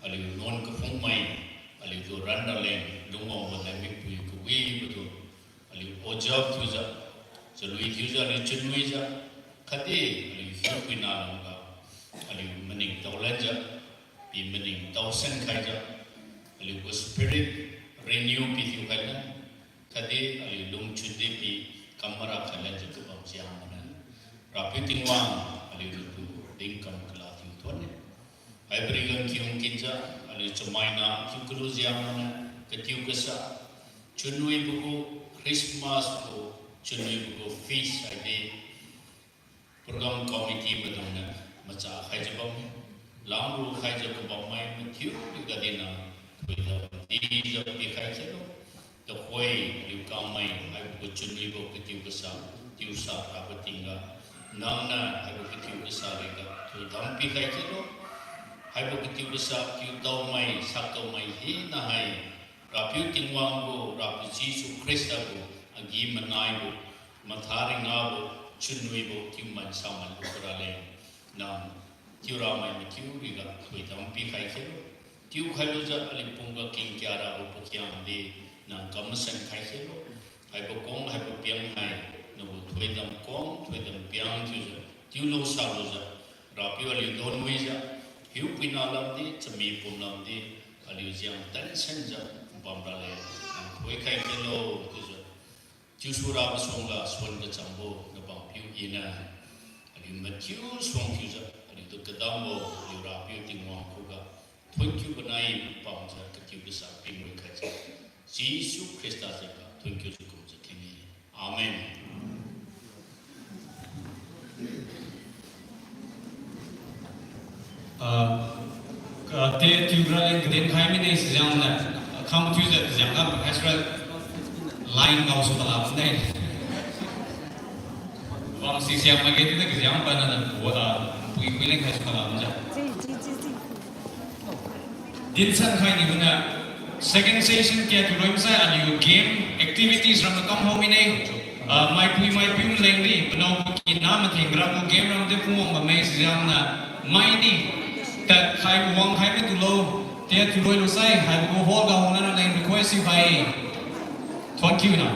aliu non kefung mai aliu tu randaleng lungong badamik pui kuwi betul aliu ojab tuja jalui tuja ni chenui ja kadi aliu hupina langa aliu mening taulaja bi mening tau sen kaja aliu spirit renew pithi kana kadi aliu lung chundi pi kamara khala jitu bamsiang mana rapi tingwang aliu tu dingkam kala tiu tuan ai berigan kiung kinja aliu chamaina kikulu jiang mana ketiu kesa chunui buku Christmas ko chunui buku feast ide program committee badona macha khai jabam lamru khai jabam mai matiu digadina di jab di khai chelo to koi liu kamai ai bu chunni bo ketiu kesa tiu sa abatinga nangna ai bu ketiu kesa lega to dampi khai chelo ai bu ketiu kesa tiu tau mai sak tau mai hi na hai rapiu tingwang bo rapiu Yesus Krista bo agi manai bo mathari nga bo chunni bo tiu man saman bo korale na tiu ramai tiu riga to dampi khai chelo tiu khailu ja alipunga king kyara upokyam de nang kamasan khaiselo ai bokong hai bopiang hai no thuidam kong thuidam piang tiu lo sa lo ja rapi ali don wi ja hiu pinalam de chami punam de ali jiang tan sen ja bamra le khoi khai kelo tu ja tiu sura basonga swan ga chambo na bang piu ina ali matiu song tiu ja ali to kadambo li rapi tingwa khoga Thank you benai pangsa ketiu besar pingui kaca. Yesus Kristus eka. Thank you cukup sekini. Amen. Te tiura yang kedin kami ni sejauh na kamu tiura sejauh apa extra line kau sebelah apa ni? Wang si siapa lagi tu sejauh apa na pergi kuiling kau sebelah apa? Dinsan khai ni guna second session kia tu loim sa aliu game activities ram kam ho mine mai pui lengri penau ki nam thing ram game ram de pung ma mai siam na mai ni ta khai wang khai tu lo te tu loi lo sai hai ko hol ga hona na leng request si bai thank you na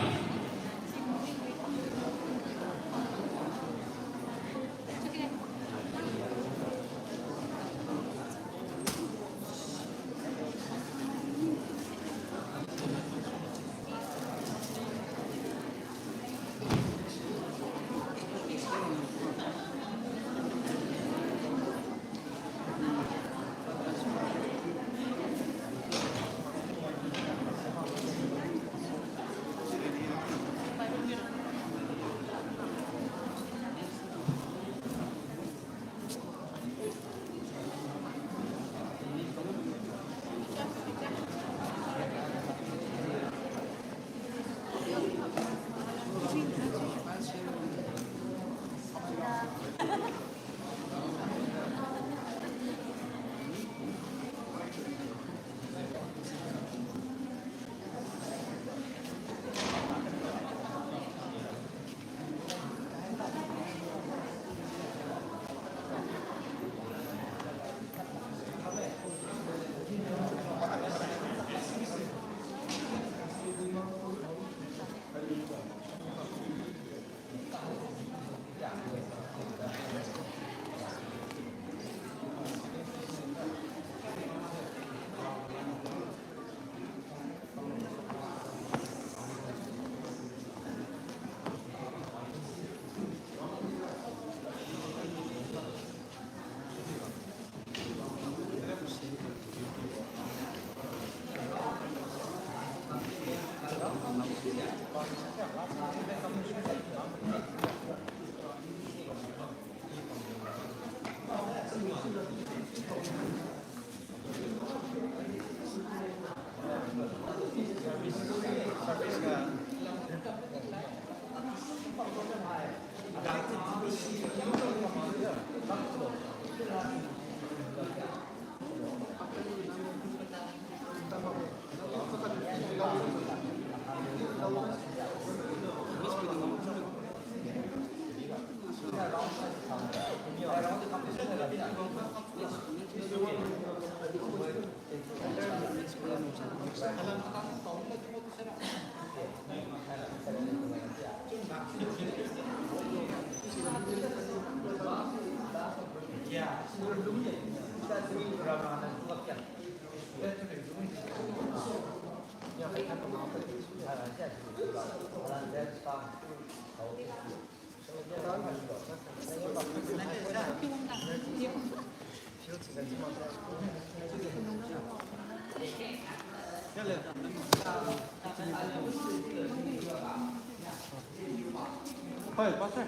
Thôi, bác ơi.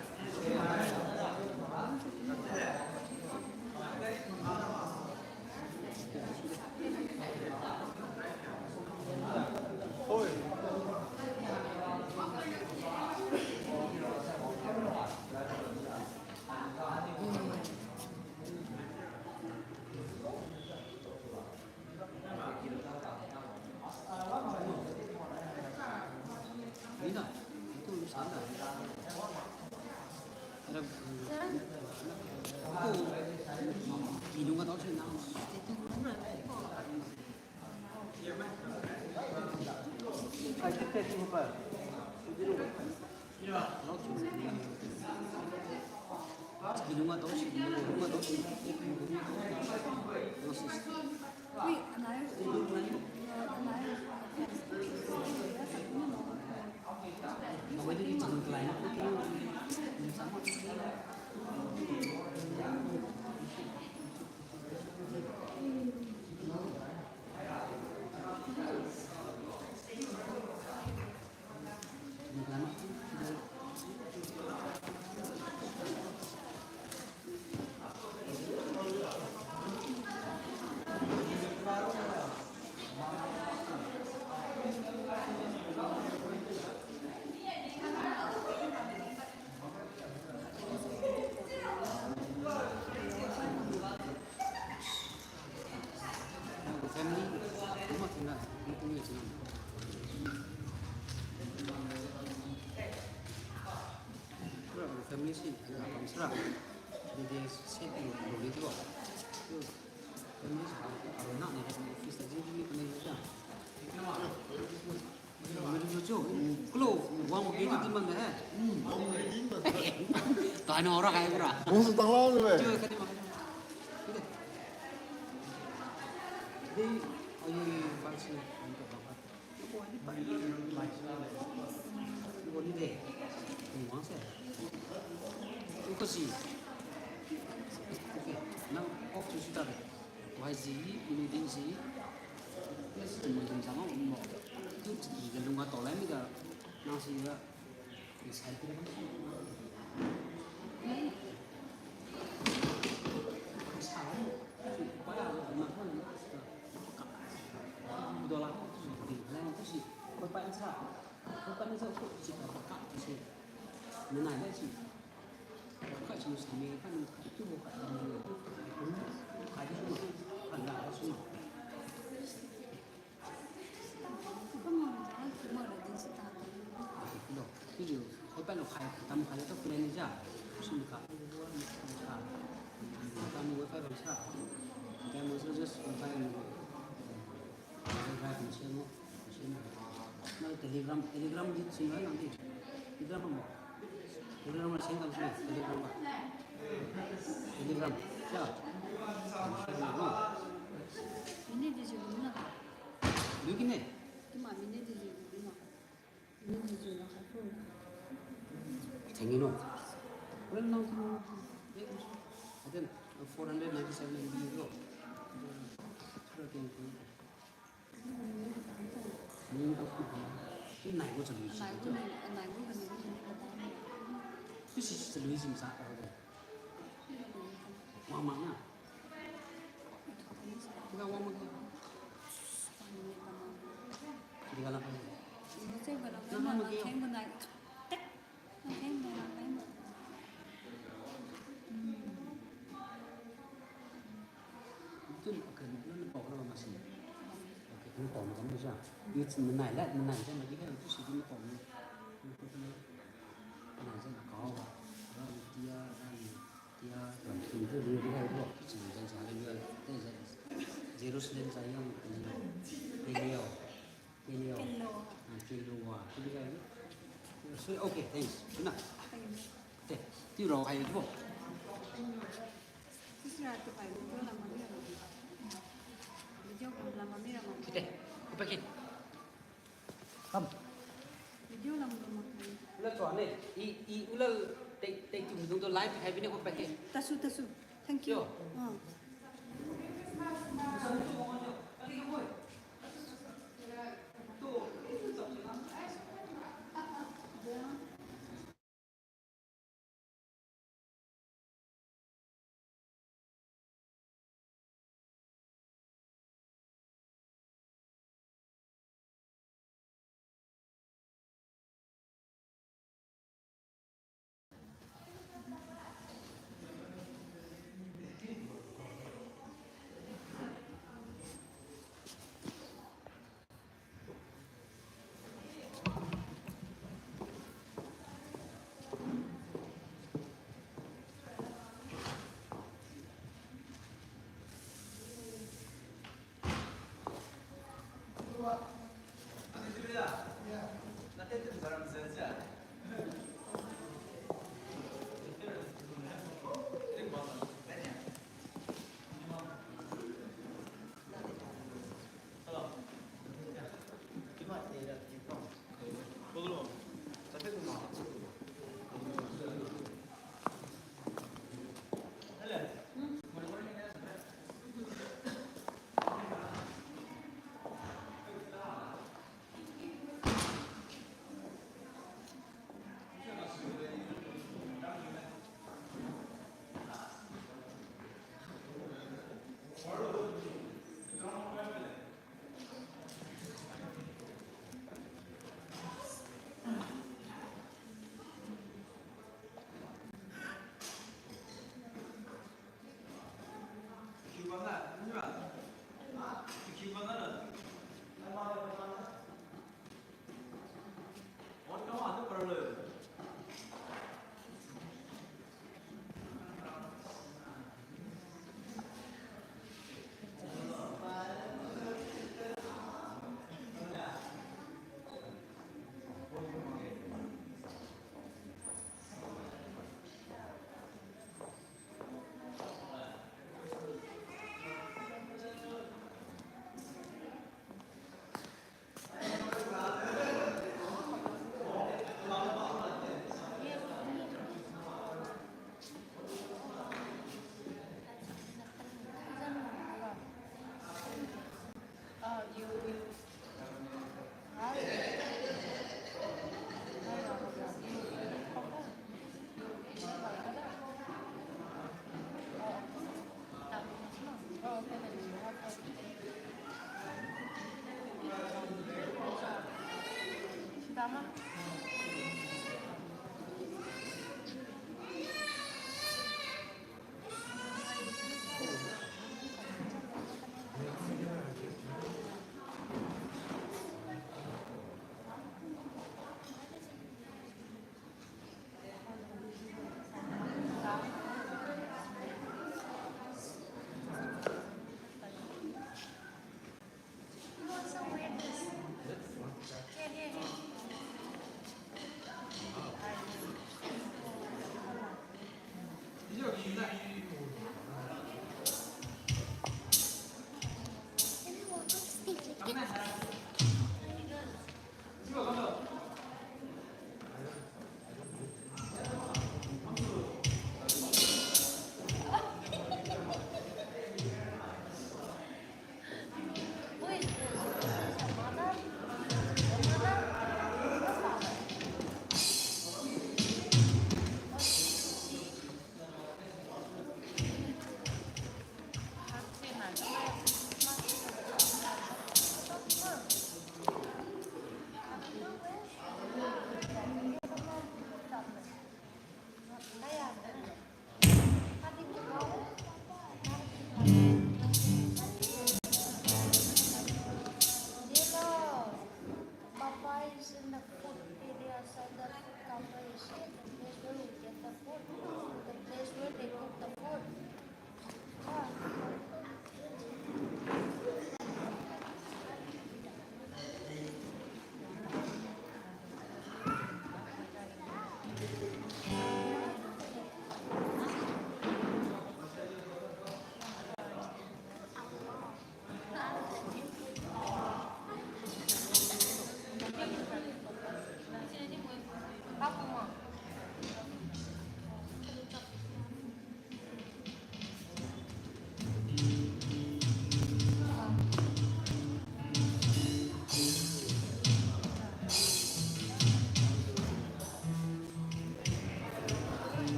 Thôi. Nina, itu sana. Ada aku hidung atau sih nama. Kita tengok apa? Hidung atau sih, hidung atau sih. Mà với cái chừng lại nó cái sama family rumah tinggal ini punya jenang. Kalau family sih agak mesra. Jadi dia set dulu itu. Itu family kalau nak ni dalam office saja ni kena juga. Mereka lucu. Kalau uang begitu di mana eh? Tak ada orang kayak berah. Musuh tanglau tu be. Cuba kata makan. Jadi, ayah falsi untuk bapak. Oh, ini banyak oh, ini deh. Uang saya. Itu sih. Okey, now off to sudah deh. YZ ini din sih. Macam sama umur. Itu gendung atau lain juga nasi juga. Bisa kita kan. Nên này chị các chị sẽ nghe các chú bộ các người phải cái số phần là số ví dụ hồi ban đầu khai tâm khai cho lên ra xin cả tâm với phải làm sao cái mới rất phải ra phần xem nó telegram gì xin nói làm gì telegram không telegram là xem làm sao telegram sao được cái này thành cái nổ lên năm tháng then 497 euro nhưng cái này có chuẩn bị cái gì xử lý gì sao ở đây hoa mắng à Pakai uang mungkin. Jadi kalau Nah, itu akan lupa kalau masih. Oke, lupa kamu bisa. Itu menai saya lagi kan itu sih lupa. Nah, saya kau, dia itu dia itu jangan saling dia Jerusalem saya Pelio wah itu dia so okay thanks benar deh itu roh kayak gitu deh aku pakai kamu ulah soalnya ulah take untuk live hai bini aku pakai Tasu. Thank you.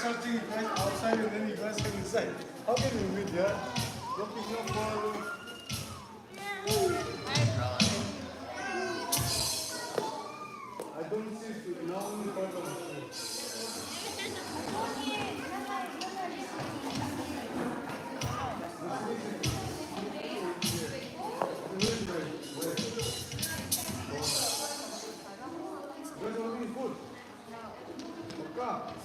Starting you guys outside and then you guys come inside. How can you meet here? Don't pick your phone. I don't see it now in front of me. Where's all the food? Okay.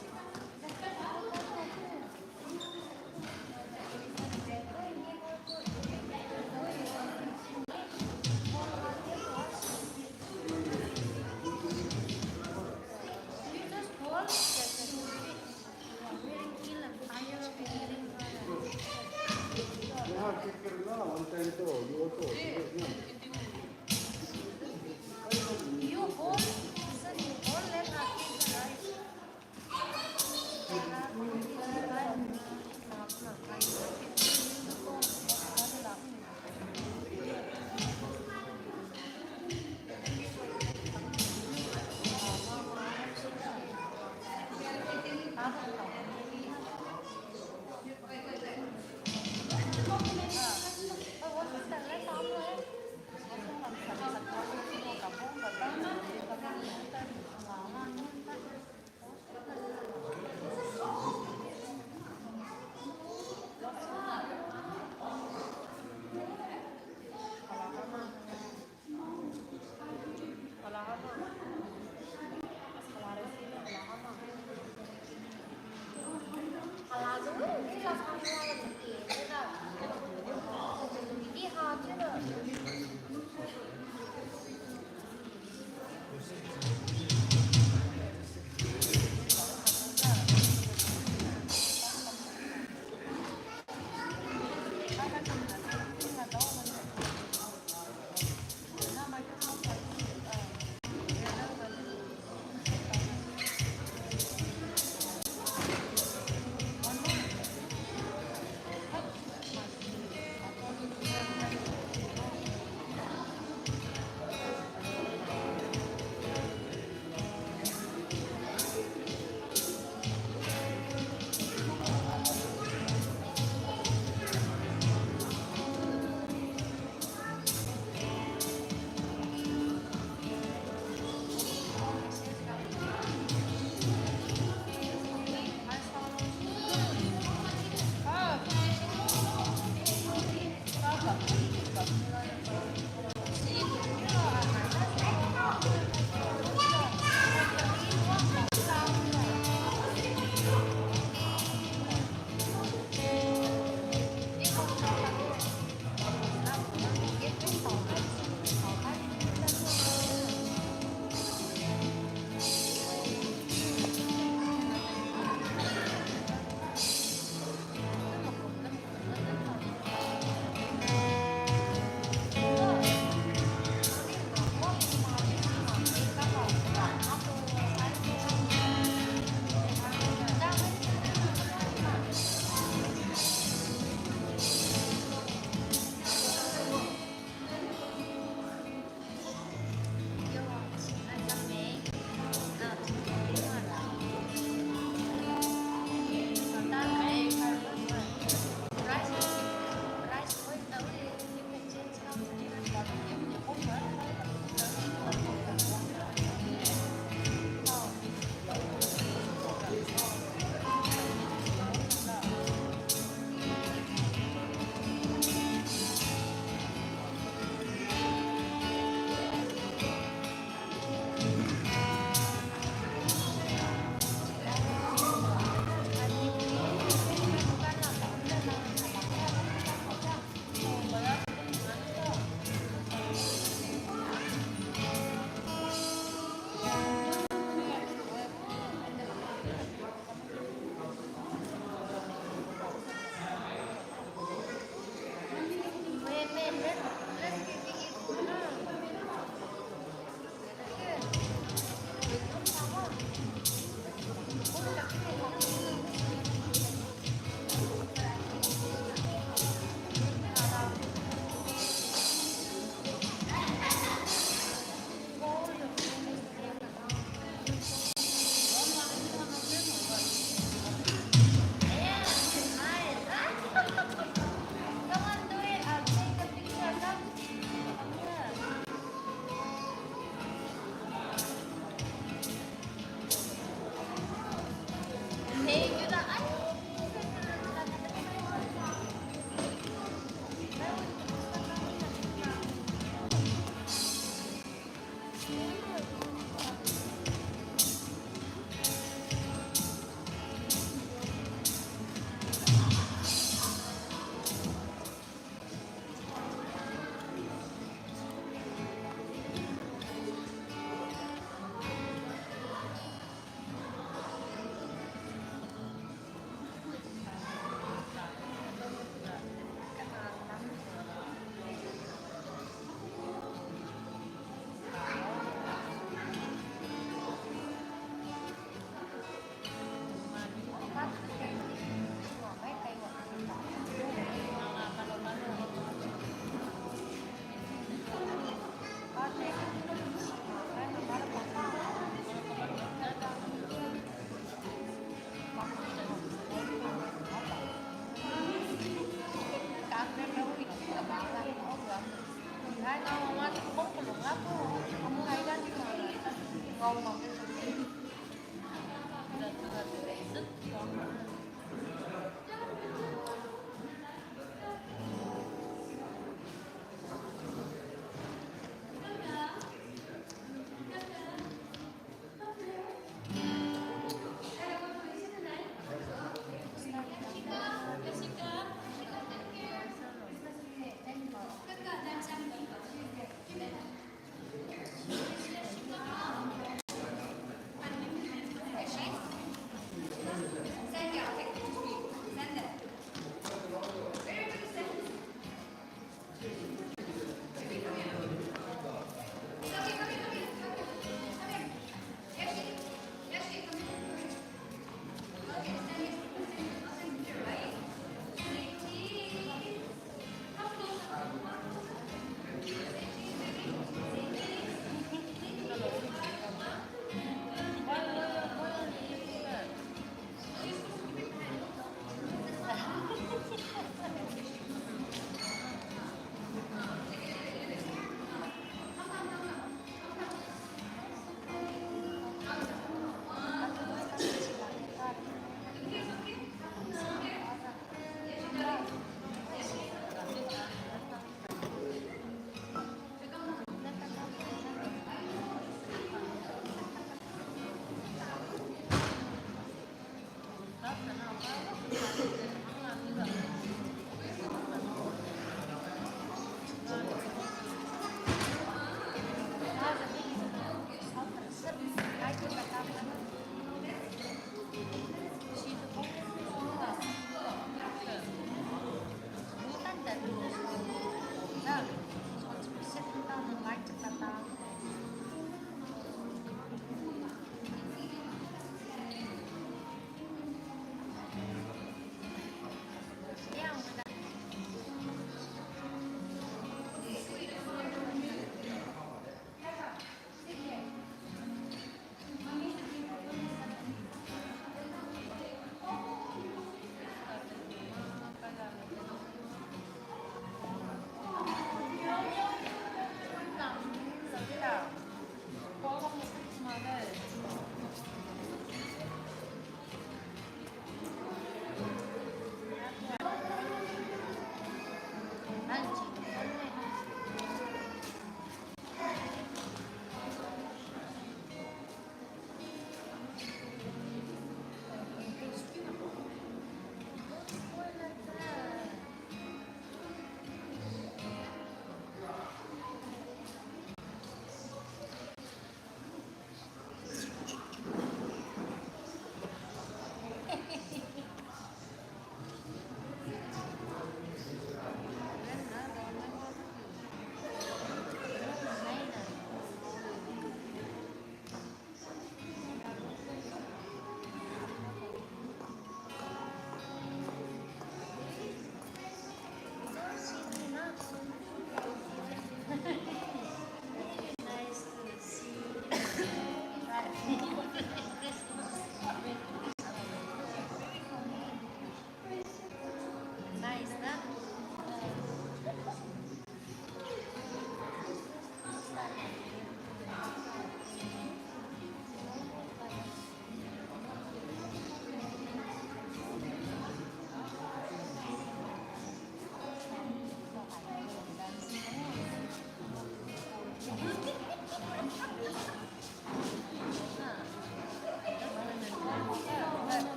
Ako, ang kailan di ka. Ngau mag